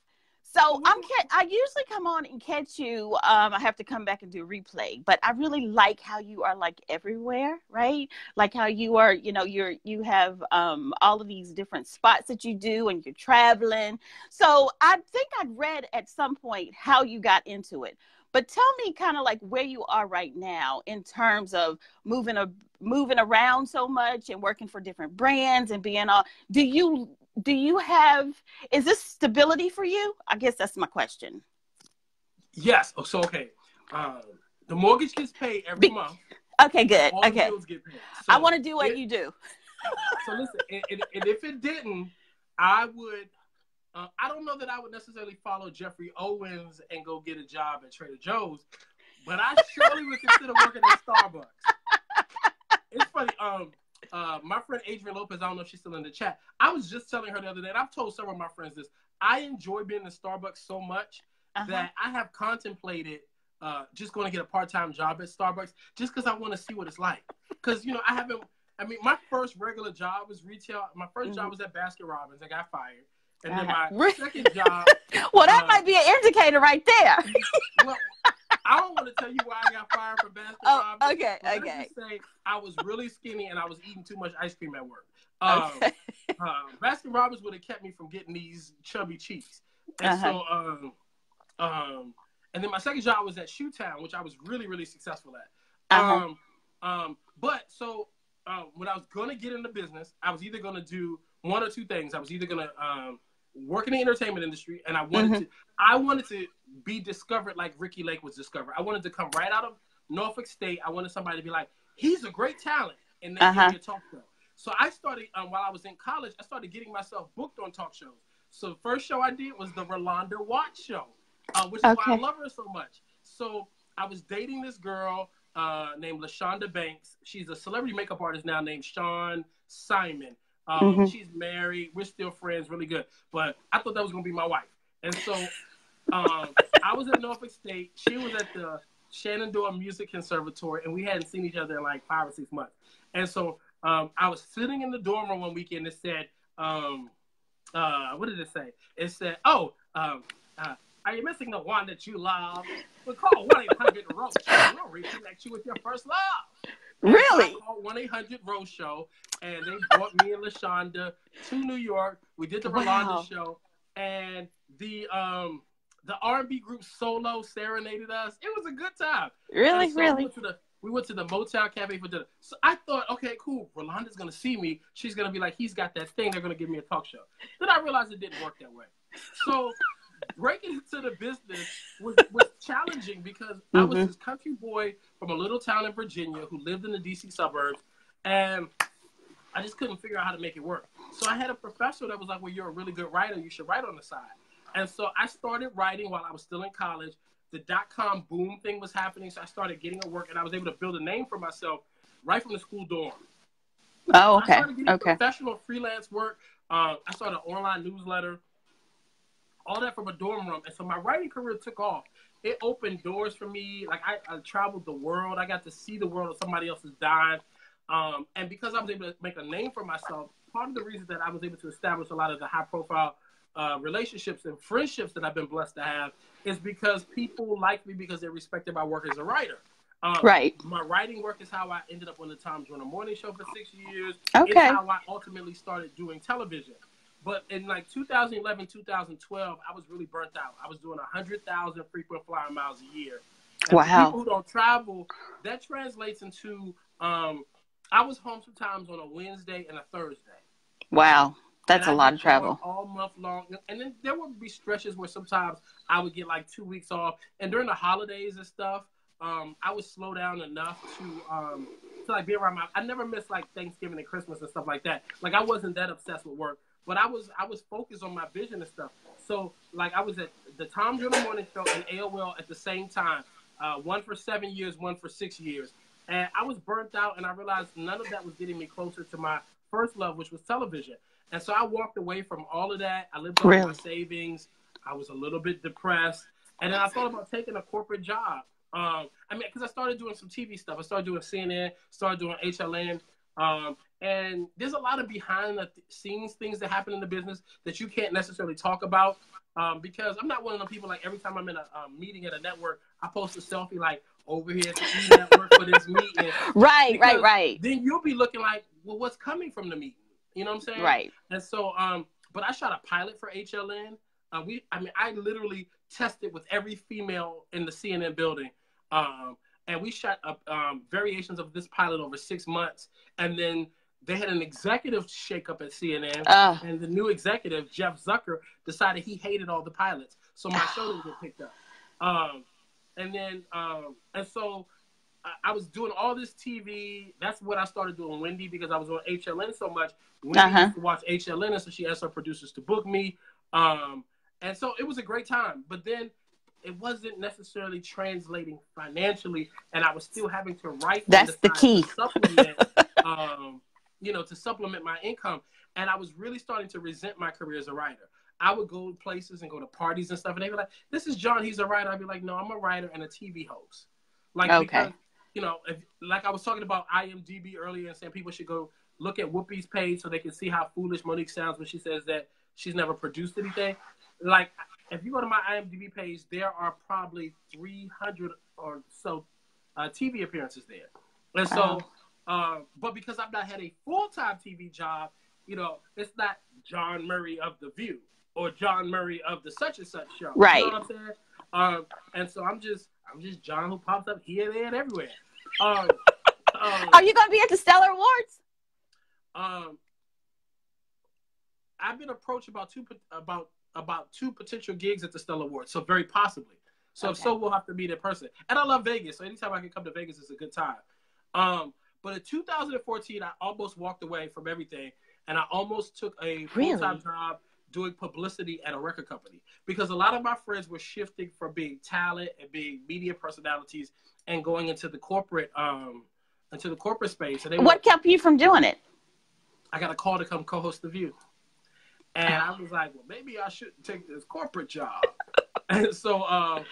So I usually come on and catch you. I have to come back and do a replay, but I really like how you are like everywhere, right? Like how you are, you have all of these different spots that you do and you're traveling. So I think I'd read at some point how you got into it, but tell me kind of like where you are right now in terms of moving around so much and working for different brands and being all, is this stability for you? I guess that's my question. Yes. So, okay. The mortgage gets paid every month. Okay, good. All okay. the bills get paid. So I want to do what you do. So listen, and if it didn't, I would, I don't know that I would necessarily follow Jeffrey Owens and go get a job at Trader Joe's, but I surely would consider working at Starbucks. It's funny. My friend Adrienne Lopez, I don't know if she's still in the chat. I was just telling her the other day, and I've told several of my friends this. I enjoy being in Starbucks so much that I have contemplated just going to get a part-time job at Starbucks just because I want to see what it's like. Because, my first regular job was retail. My first job was at Baskin Robbins. I got fired. And then my second job. Well, that might be an indicator right there. Well, I don't want to tell you why I got fired from Baskin Robbins. Okay. Let's just say I was really skinny and I was eating too much ice cream at work. Baskin Robbins would have kept me from getting these chubby cheeks. And so, and then my second job was at Shoetown, which I was really, really successful at. But so when I was going to get into business, I was either going to do one or two things. I was either going to work in the entertainment industry, and I wanted to be discovered like Ricky Lake was discovered. I wanted to come right out of Norfolk State. I wanted somebody to be like, he's a great talent, and then give me a talk show. So I started, while I was in college, I started getting myself booked on talk shows. So the first show I did was the Rolanda Watts Show, which is why I love her so much. So I was dating this girl named LaShonda Banks. She's a celebrity makeup artist now named Sean Simon. She's married. We're still friends, really good. But I thought that was going to be my wife. And so I was at Norfolk State. She was at the Shenandoah Music Conservatory, and we hadn't seen each other in like 5 or 6 months. And so I was sitting in the dorm room one weekend. It said, what did it say? It said, are you missing the one that you love? Well, call 1-800-ROAST. We'll reconnect you with your first love. Really? I called 1-800-ROAST show, and they brought me and LaShonda to New York. We did the Rolanda show, and the R&B group Solo serenaded us. It was a good time. Really? We went to the Motel Cafe for dinner. So I thought, okay, cool. Rolanda's going to see me. She's going to be like, he's got that thing. They're going to give me a talk show. Then I realized it didn't work that way. So breaking into the business was challenging because I was this country boy from a little town in Virginia who lived in the D.C. suburbs, and I just couldn't figure out how to make it work. So I had a professor that was like, well, you're a really good writer. You should write on the side. And so I started writing while I was still in college. The dot-com boom thing was happening, so I started getting a work, and I was able to build a name for myself right from the school dorm. Oh, okay. I started getting professional freelance work. I started an online newsletter, all that from a dorm room. And so my writing career took off. It opened doors for me. Like, I traveled the world. I got to see the world of somebody else's dime. And because I was able to make a name for myself, part of the reason that I was able to establish a lot of the high-profile relationships and friendships that I've been blessed to have is because people like me because they respected my work as a writer. Right. My writing work is how I ended up on the Tom Joyner Morning Show for 6 years. Okay. It's how I ultimately started doing television. But in like 2011, 2012, I was really burnt out. I was doing 100,000 frequent flyer miles a year. And for people who don't travel, that translates into I was home sometimes on a Wednesday and a Thursday. Wow. That's a lot of travel. All month long. And then there would be stretches where sometimes I would get like 2 weeks off. And during the holidays and stuff, I would slow down enough to like be around I never missed like Thanksgiving and Christmas and stuff like that. Like I wasn't that obsessed with work, but I was focused on my vision and stuff. So like I was at the Tom Joyner Morning Show and AOL at the same time, one for 7 years, one for 6 years. And I was burnt out, and I realized none of that was getting me closer to my first love, which was television. And so I walked away from all of that. I lived on my savings. I was a little bit depressed. And then I thought about taking a corporate job. Because I started doing some TV stuff. I started doing CNN, started doing HLN. And there's a lot of behind the scenes things that happen in the business that you can't necessarily talk about. Because I'm not one of the people, like every time I'm in a meeting at a network, I post a selfie like over here at the E Network for this meeting. Right. Then you'll be looking like, well, what's coming from the meeting? You know what I'm saying? Right. And so, but I shot a pilot for HLN. I literally tested with every female in the CNN building. And we shot variations of this pilot over 6 months. And then they had an executive shakeup at CNN. And the new executive, Jeff Zucker, decided he hated all the pilots. So my show didn't get picked up. And so I was doing all this TV. That's what I started doing Wendy because I was on HLN so much. Wendy used to watch HLN, and so she asked her producers to book me. And so it was a great time. But then it wasn't necessarily translating financially, and I was still having to write. That's the key. To supplement, to supplement my income. And I was really starting to resent my career as a writer. I would go places and go to parties and stuff, and they'd be like, "This is Jawn, he's a writer." I'd be like, "No, I'm a writer and a TV host." Because, like I was talking about IMDb earlier and saying people should go look at Whoopi's page so they can see how foolish Monique sounds when she says that she's never produced anything. Like, if you go to my IMDb page, there are probably 300 or so TV appearances there. And so, but because I've not had a full-time TV job, you know, it's not John Murray of The View or John Murray of the such and such show. Right. You know what I'm saying? And so I'm just John who pops up here, there, and everywhere. Are you going to be at the Stellar Awards? I've been approached about two potential gigs at the Stellar Awards, so very possibly. So okay. If so, we'll have to meet in person. And I love Vegas, so anytime I can come to Vegas, it's a good time. But in 2014, I almost walked away from everything, and I almost took a full-time job doing publicity at a record company because a lot of my friends were shifting from being talent and being media personalities and going into the corporate space. And what kept you from doing it? I got a call to come co-host The View. And I was like, well, maybe I shouldn't take this corporate job. And so I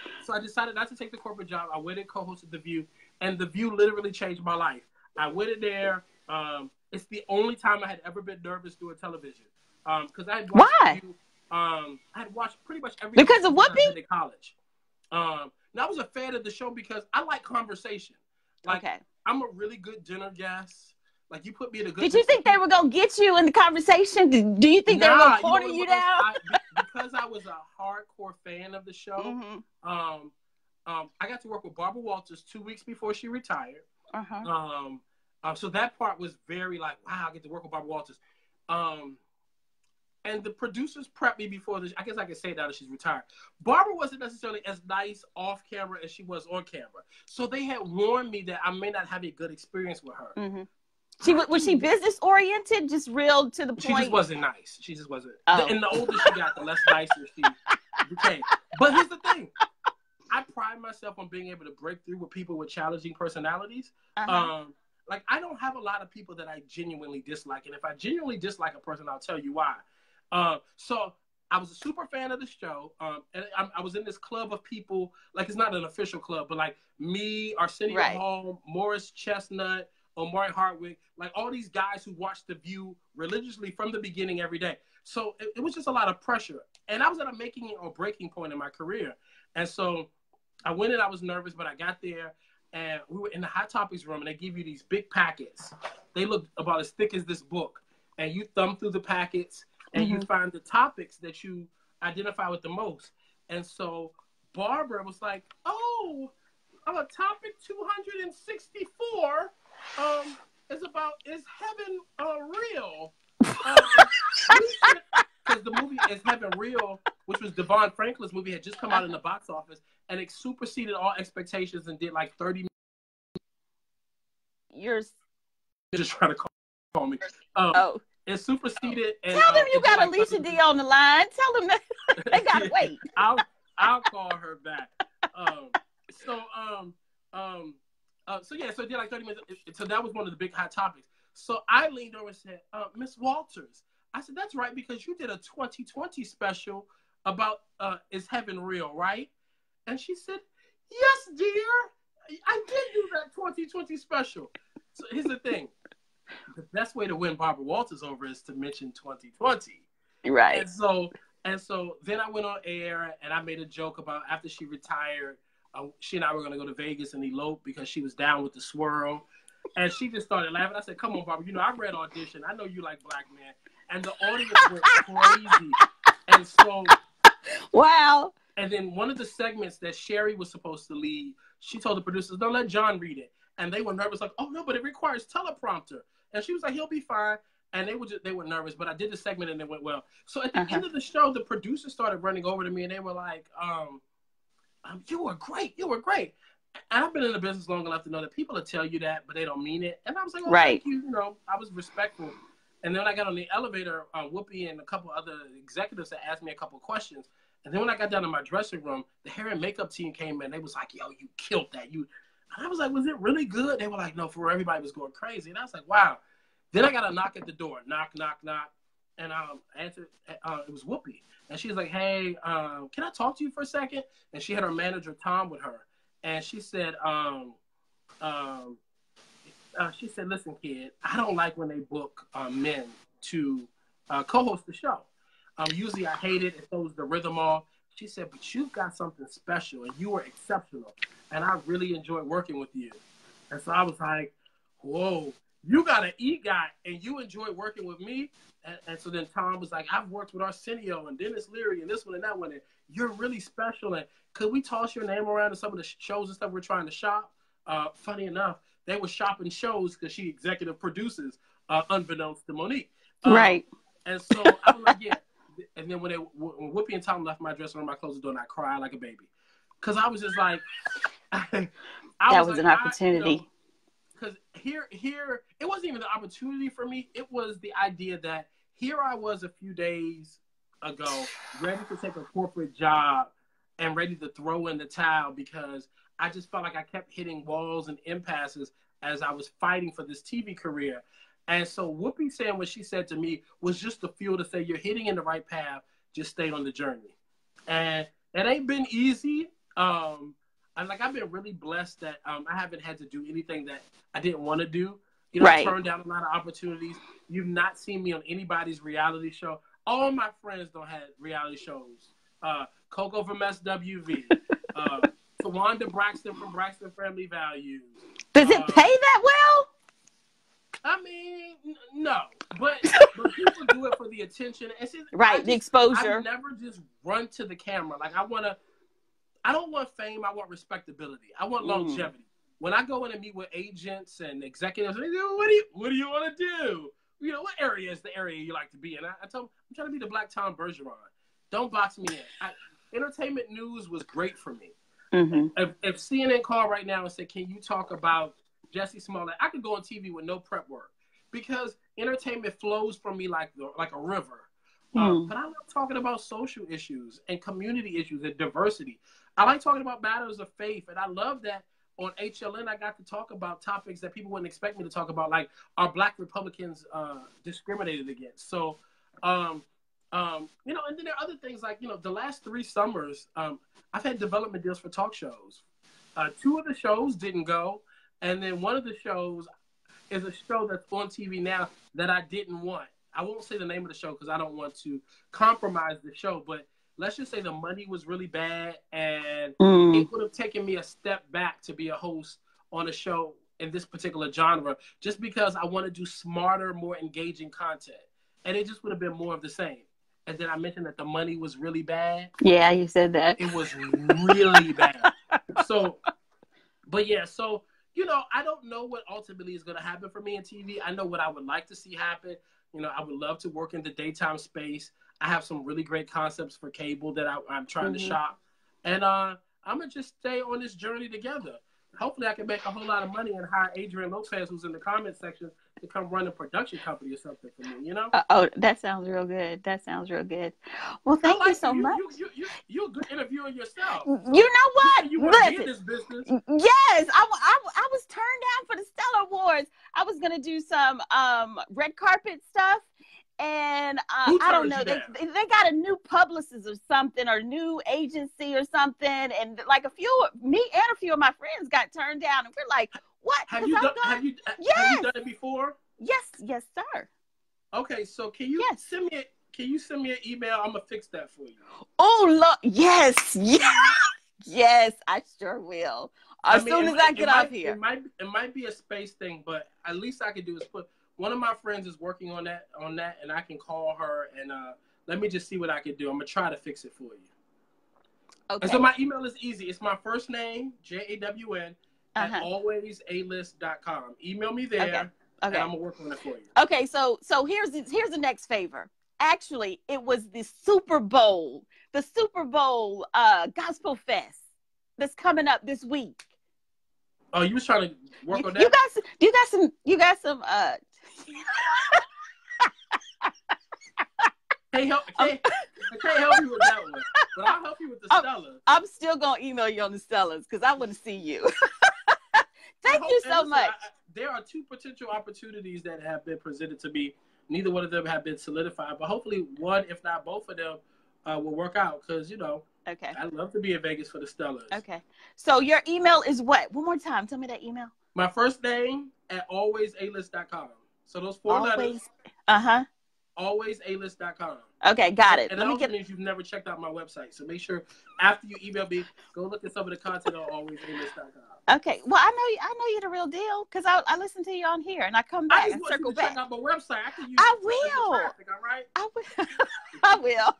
decided not to take the corporate job. I went and co-hosted The View, and The View literally changed my life. I went in there. It's the only time I had ever been nervous doing television. Because I had watched The View. I had watched pretty much every because of Whoopi in college. Now I was a fan of the show because I like conversation. Like, I'm a really good dinner guest. Like, you put me in a good. Did you think they were gonna get you in the conversation? Do you think they were gonna corner you down? Because I was a hardcore fan of the show. I got to work with Barbara Walters 2 weeks before she retired. So that part was very like, wow, I get to work with Barbara Walters. And the producers prepped me before this. I guess I can say now that she's retired. Barbara wasn't necessarily as nice off camera as she was on camera. So they had warned me that I may not have a good experience with her. Was she business oriented, just real to the point? She just wasn't nice. She just wasn't. And the older she got, the less nicer she became. But here's the thing. I pride myself on being able to break through with people with challenging personalities. Like, I don't have a lot of people that I genuinely dislike. And if I genuinely dislike a person, I'll tell you why. So I was a super fan of the show. And I was in this club of people. Like, it's not an official club, but like me, Arsenio Hall, Morris Chestnut, Omari Hardwick, like all these guys who watched The View religiously from the beginning every day. So it was just a lot of pressure. And I was at a making or breaking point in my career. And so I went in, I was nervous, but I got there and we were in the Hot Topics room and they give you these big packets. They look about as thick as this book. And you thumb through the packets and you find the topics that you identify with the most. And so Barbara was like, oh, topic 264 is heaven real? Because the movie Is Heaven Real, which was Devon Franklin's movie, had just come out in the box office, and it superseded all expectations and did like 30 million. You're just trying to call me. It superseded. And, tell them you got Alicia D on the line. Tell them that they gotta wait. I'll call her back. So it did like 30 minutes. So that was one of the big hot topics. So I leaned over and said, Miss Walters, I said, that's right, because you did a 2020 special about Is Heaven Real, right? And she said, yes, dear. I did do that 2020 special. So here's the thing. The best way to win Barbara Walters over is to mention 2020. Right. And so then I went on air and I made a joke about after she retired, she and I were going to go to Vegas and elope because she was down with the swirl. And she just started laughing. I said, come on, Barbara. You know, I read Audition. I know you like black men. And the audience went crazy. And so. Wow. And then one of the segments that Sherry was supposed to lead, she told the producers, don't let John read it. And they were nervous, like, oh, no, but it requires teleprompter. And she was like, he'll be fine. And they were nervous. But I did the segment and it went well. So at the end of the show, the producers started running over to me and they were like, you were great. You were great. And I've been in the business long enough to know that people will tell you that, but they don't mean it. And I was like, oh, thank you. You know, I was respectful. And then when I got on the elevator, Whoopi and a couple other executives had asked me a couple questions. And then when I got down to my dressing room, the hair and makeup team came in. They was like, yo, you killed that. And I was like, was it really good? They were like, no, for everybody was going crazy. And I was like, wow. Then I got a knock at the door. Knock, knock, knock. And I answered. It was Whoopi. And she was like, hey, can I talk to you for a second? And she had her manager, Tom, with her. And she said, listen, kid, I don't like when they book men to co-host the show. Usually I hate it. It throws the rhythm off. She said, but you've got something special, and you are exceptional, and I really enjoyed working with you. And so I was like, whoa, you got an EGOT, and you enjoyed working with me? And so then Tom was like, I've worked with Arsenio and Dennis Leary and this one and that one, and you're really special, and could we toss your name around in some of the shows and stuff we're trying to shop? Funny enough, they were shopping shows because she executive produces, unbeknownst to Monique. Right. And so I was like, yeah. And then when Whoopi and Tom left my dressing room, I closed the door and I cried like a baby. Because I was just like, that was an opportunity. Because here, it wasn't even the opportunity for me. It was the idea that here I was a few days ago, ready to take a corporate job and ready to throw in the towel because I just felt like I kept hitting walls and impasses as I was fighting for this TV career. And so Whoopi saying what she said to me was just the fuel to say, you're hitting in the right path, just stay on the journey. And it ain't been easy. I've been really blessed that I haven't had to do anything that I didn't want to do. You know, right. I turned down a lot of opportunities. You've not seen me on anybody's reality show. All my friends don't have reality shows. Coco from SWV. Tawanda Braxton from Braxton Family Values. Does it pay that well? I mean, no, but people do it for the attention. And see, right, the exposure. I never just run to the camera. Like I don't want fame. I want respectability. I want longevity. When I go in and meet with agents and executives, they go, what do you want to do? You know, what area is the area you like to be in? I tell them, I'm trying to be the Black Tom Bergeron. Don't box me in. Entertainment news was great for me. Mm-hmm. If CNN called right now and said, can you talk about Jussie Smollett, I could go on TV with no prep work because entertainment flows from me like a river. But I love talking about social issues and community issues and diversity. I like talking about matters of faith, and I love that on HLN I got to talk about topics that people wouldn't expect me to talk about, like are Black Republicans discriminated against? So, and then there are other things like, the last 3 summers, I've had development deals for talk shows. 2 of the shows didn't go. And then one of the shows is a show that's on TV now that I didn't want. I won't say the name of the show because I don't want to compromise the show. But let's just say the money was really bad and it would have taken me a step back to be a host on a show in this particular genre just because I want to do smarter, more engaging content. And it just would have been more of the same. And then I mentioned that the money was really bad. Yeah, you said that. It was really bad. So, I don't know what ultimately is going to happen for me in TV. I know what I would like to see happen. I would love to work in the daytime space. I have some really great concepts for cable that I'm trying to shop. And I'm going to just stay on this journey together. Hopefully I can make a whole lot of money and hire Adrian Lopez, who's in the comment section, to come run a production company or something for me, that sounds real good. Well, thank you so much. You're a good interviewer yourself. You know what? You want to be in this business. Yes, I was turned down for the Stellar Awards. I was going to do some red carpet stuff. And I don't know, they got a new publicist or something, or new agency or something. And like me and a few of my friends got turned down. And we're like, what? Have you done it before? Yes, sir. Okay, so can you send me an email? I'm gonna fix that for you. Oh, look, yes, I sure will. As soon as I get off here. It might be a space thing, but at least I can do is put. One of my friends is working on that, and I can call her and let me just see what I can do. I'm gonna try to fix it for you. Okay. And so my email is easy. It's my first name, JAWN, at alwaysalist.com. Email me there, and I'm gonna work on it for you. Okay, so here's the next favor. Actually, it was the Super Bowl Gospel Fest that's coming up this week. Oh, you was trying to work on that? You got some I can't help you with that one, but I'll help you with the Stellas. I'm still gonna email you on the Stellas because I want to see you. Thank you so much. There are 2 potential opportunities that have been presented to me. Neither one of them have been solidified, but hopefully one, if not both of them, will work out because Okay. I'd love to be in Vegas for the Stellas. Okay. So your email is what? One more time. Tell me that email. My first name at alwaysalist.com. So those 4 letters. Alwaysalist.com. Okay, got it. And that also means you've never checked out my website. So make sure after you email me, go look at some of the content on alwaysamous.com. Okay. Well, I know you're the real deal because I listen to you on here and I come back and circle back. Check out my website. I will. Traffic, all right? I will. I will.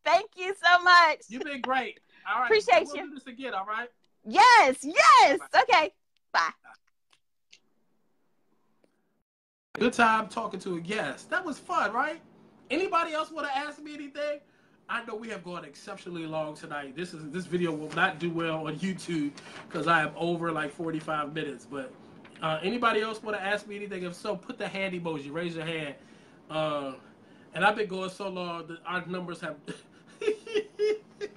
Thank you so much. You've been great. All right. Appreciate you. We'll do this again, all right? Yes. Yes. Bye. Okay. Bye. Good time talking to a guest. That was fun, right? Anybody else want to ask me anything? I know we have gone exceptionally long tonight. This video will not do well on YouTube because I am over like 45 minutes. But anybody else want to ask me anything? If so, put the hand emoji. Raise your hand. And I've been going so long that our numbers have it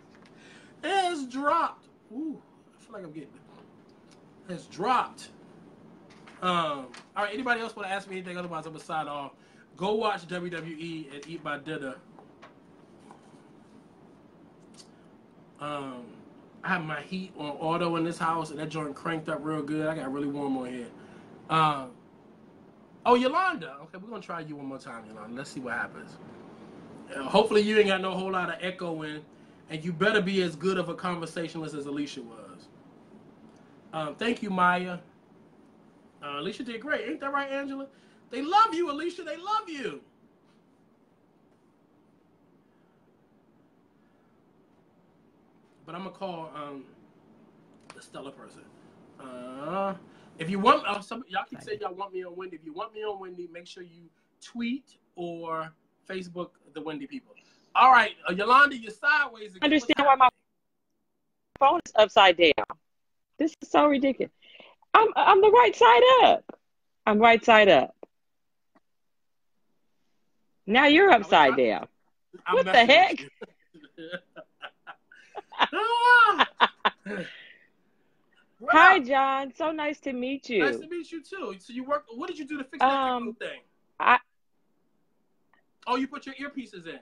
has dropped. Ooh, I feel like I'm getting it. It's dropped. All right. Anybody else want to ask me anything? Otherwise, I'm gonna sign off. Go watch WWE and eat my dinner. I have my heat on auto in this house, and that joint cranked up real good. I got really warm on here. Oh, Yolanda. Okay, we're going to try you one more time, Yolanda. Let's see what happens. Hopefully you ain't got no whole lot of echoing, and you better be as good of a conversationalist as Alicia was. Thank you, Maya. Alicia did great. Ain't that right, Angela? They love you, Alicia. They love you. But I'm going to call the Stella person. If you want, y'all keep saying y'all want me on Wendy. If you want me on Wendy, make sure you tweet or Facebook the Wendy people. All right, Yolanda, you're sideways again. I understand why my phone is upside down. This is so ridiculous. I'm the right side up. I'm right side up. Now you're upside down. What the heck? Hi, John. So nice to meet you. Nice to meet you too. So you work. What did you do to fix that thing? You put your earpieces in.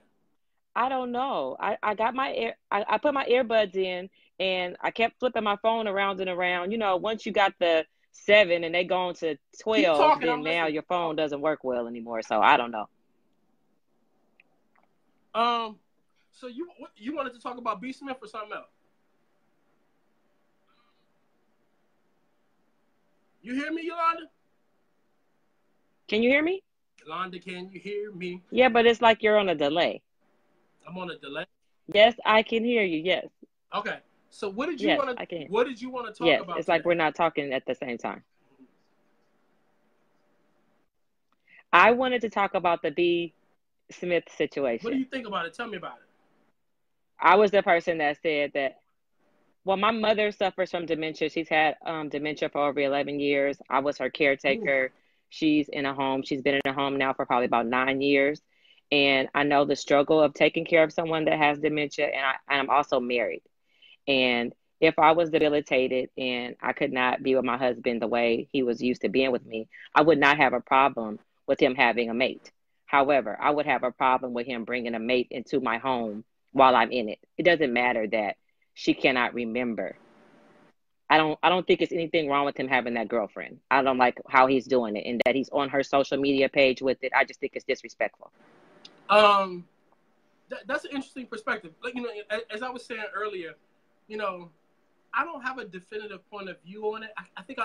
I don't know. I got my I put my earbuds in, and I kept flipping my phone around and around. You know, once you got the 7 and they go on to 12, then now your phone doesn't work well anymore. So I don't know. So you wanted to talk about B. Smith or something else? You hear me, Yolanda? Can you hear me? Yolanda, can you hear me? Yeah, but it's like you're on a delay. I'm on a delay? Yes, I can hear you, yes. Okay. So what did you want to talk about? Yes, it's like we're not talking at the same time. I wanted to talk about the B. Smith situation. What do you think about it? Tell me about it. I was the person that said that, well, my mother suffers from dementia. She's had dementia for over 11 years. I was her caretaker. Ooh. She's in a home. She's been in a home now for probably about 9 years. And I know the struggle of taking care of someone that has dementia. And I'm also married. And if I was debilitated and I could not be with my husband the way he was used to being with me, I would not have a problem with him having a mate. However, I would have a problem with him bringing a mate into my home while I'm in it. It doesn't matter that she cannot remember. I don't think it's anything wrong with him having that girlfriend. I don't like how he's doing it and that he's on her social media page with it. I just think it's disrespectful. That's an interesting perspective. Like, you know, as I was saying earlier, you know, I don't have a definitive point of view on it. I think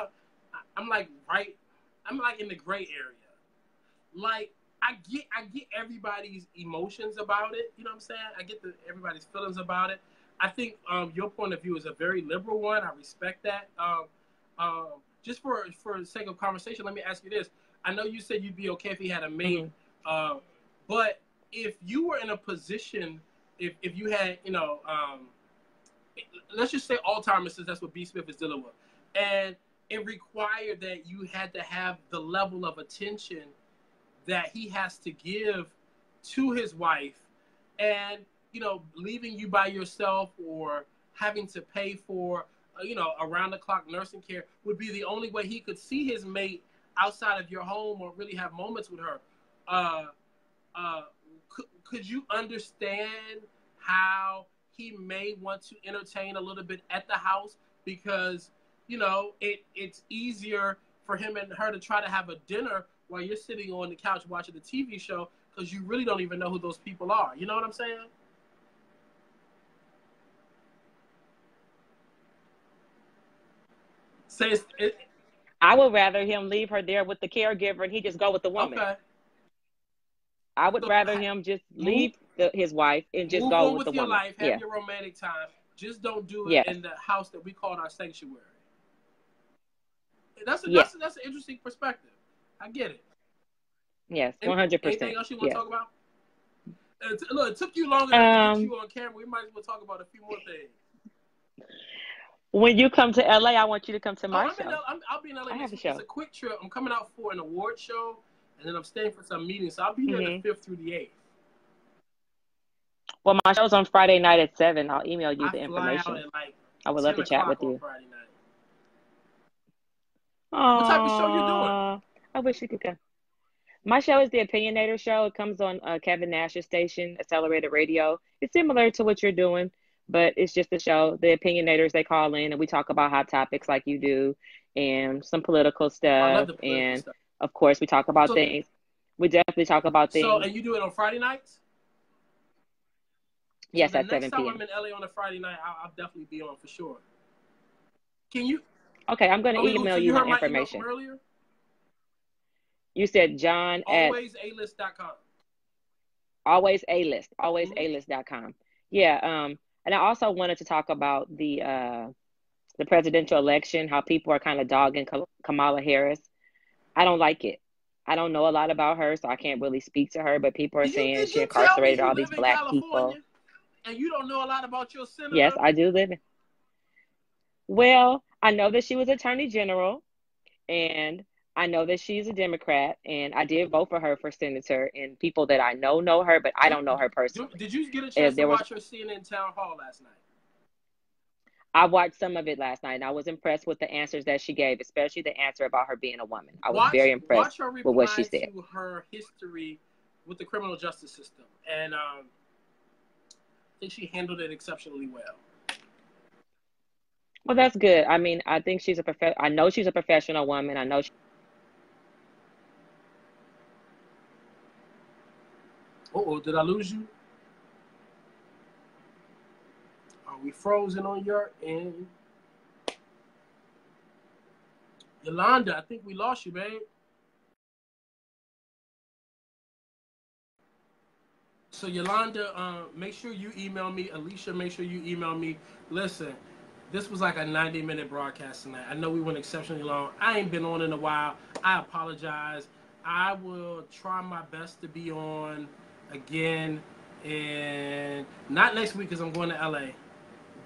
I'm like in the gray area. Like, I get everybody's emotions about it. You know what I'm saying? I get everybody's feelings about it. I think your point of view is a very liberal one. I respect that. Just for the sake of conversation, let me ask you this. I know you said you'd be okay if he had a mate, but if you were in a position, if you had, you know, let's just say Alzheimer's, since that's what B. Smith is dealing with, and it required that you had to have the level of attention that he has to give to his wife, and, you know, leaving you by yourself or having to pay for, you know, around-the-clock nursing care would be the only way he could see his mate outside of your home or really have moments with her. Could you understand how he may want to entertain a little bit at the house because, you know, it's easier for him and her to try to have a dinner while you're sitting on the couch watching the TV show because you really don't even know who those people are. You know what I'm saying? Say I would rather him leave her there with the caregiver and he just go with the woman. okay. I would So, rather him just move leave his wife and just move go on with the with your woman. life. Have your romantic time. Just don't do it Yes. in the house that we called our sanctuary. That's Yes. an interesting perspective. I get it. Yes. And 100%. anything else you want to Yes. talk about? Look, it took you long enough to get you on camera. We might as well talk about a few more things. When you come to LA, I want you to come to my show. I'll be in LA I have next a week. show. It's a quick trip. I'm coming out for an award show, and then I'm staying for some meetings. So I'll be there the 5th through the 8th. Well, my show's on Friday night at 7. I'll email you the fly information. out at like I would love to chat with on you. Friday night. Aww, What type of show you doing? I wish you could come. My show is the Opinionator Show. It comes on Kevin Nash's station, Accelerated Radio. It's similar to what you're doing, but it's just a show. The Opinionators, they call in and we talk about hot topics like you do and some political stuff. I love the political and stuff. Of course, we talk about things. We definitely talk about things. So, and you do it on Friday nights? Yes, so at 7 p.m. Next time I'm in LA on a Friday night, I'll definitely be on for sure. Can you? Okay, I'm going to email you my information. Email from earlier? You said Jawn at alwaysalist.com. Always A-list. Alwaysalist.com. Yeah. And I also wanted to talk about the presidential election, how people are kind of dogging Kamala Harris. I don't like it. I don't know a lot about her, so I can't really speak to her, but people are saying she incarcerated all these black people. And you don't know a lot about your senator? Yes, I do live in. Well, I know that she was Attorney General, and I know that she's a Democrat, and I did vote for her for senator, and people that I know her, but I don't know her personally. Did you get a chance to watch her CNN town hall last night? I watched some of it last night, and I was impressed with the answers that she gave, especially the answer about her being a woman. I was very impressed with what she said. To her history with the criminal justice system, and I think she handled it exceptionally well. Well, that's good. I mean, I think I know she's a professional woman. I know. Did I lose you? Are we frozen on your end? Yolanda, I think we lost you, babe. So Yolanda, make sure you email me. Alicia, make sure you email me. Listen, this was like a 90-minute broadcast tonight. I know we went exceptionally long. I ain't been on in a while. I apologize. I will try my best to be on again, and not next week because I'm going to LA,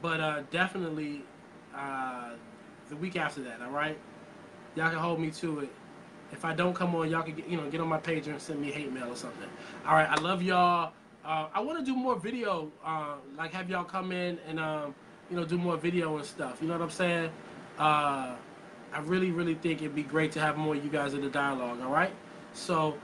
but definitely the week after that. All right, y'all can hold me to it. If I don't come on, y'all can get on my page and send me hate mail or something. All right, I love y'all. I want to do more video, like have y'all come in and do more video and stuff. You know what I'm saying? I really, really think it'd be great to have more of you guys in the dialogue. All right, so.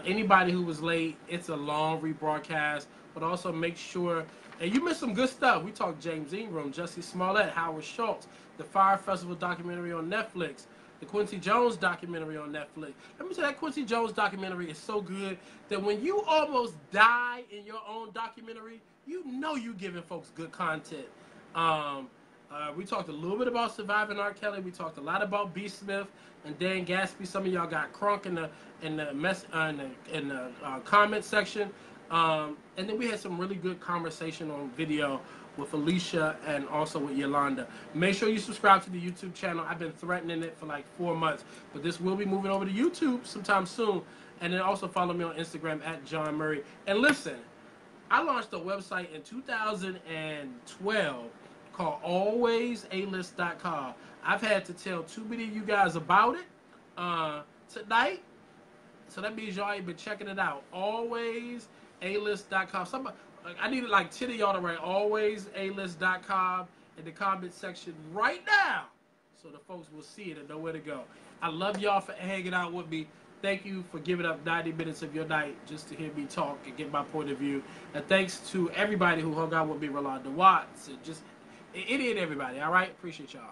Anybody who was late, it's a long rebroadcast, but also make sure, and you missed some good stuff. We talked James Ingram, Jussie Smollett, Howard Schultz, the Fyre Festival documentary on Netflix, the Quincy Jones documentary on Netflix. Let me tell you, that Quincy Jones documentary is so good that when you almost die in your own documentary, you know you're giving folks good content. We talked a little bit about Surviving R. Kelly. We talked a lot about B. Smith and Dan Gaspy. Some of y'all got crunk in the comment section, and then we had some really good conversation on video with Alicia and also with Yolanda. Make sure you subscribe to the YouTube channel. I've been threatening it for like 4 months, but this will be moving over to YouTube sometime soon. And then also follow me on Instagram at John Murray. And listen, I launched a website in 2012 called alwaysalist.com. I've had to tell too many of you guys about it tonight. So that means y'all ain't been checking it out. Alwaysalist.com. I needed like 10 of y'all to write alwaysalist.com in the comment section right now so the folks will see it and know where to go. I love y'all for hanging out with me. Thank you for giving up 90 minutes of your night just to hear me talk and get my point of view. And thanks to everybody who hung out with me, Rolanda Watts, and just any and everybody. All right? Appreciate y'all.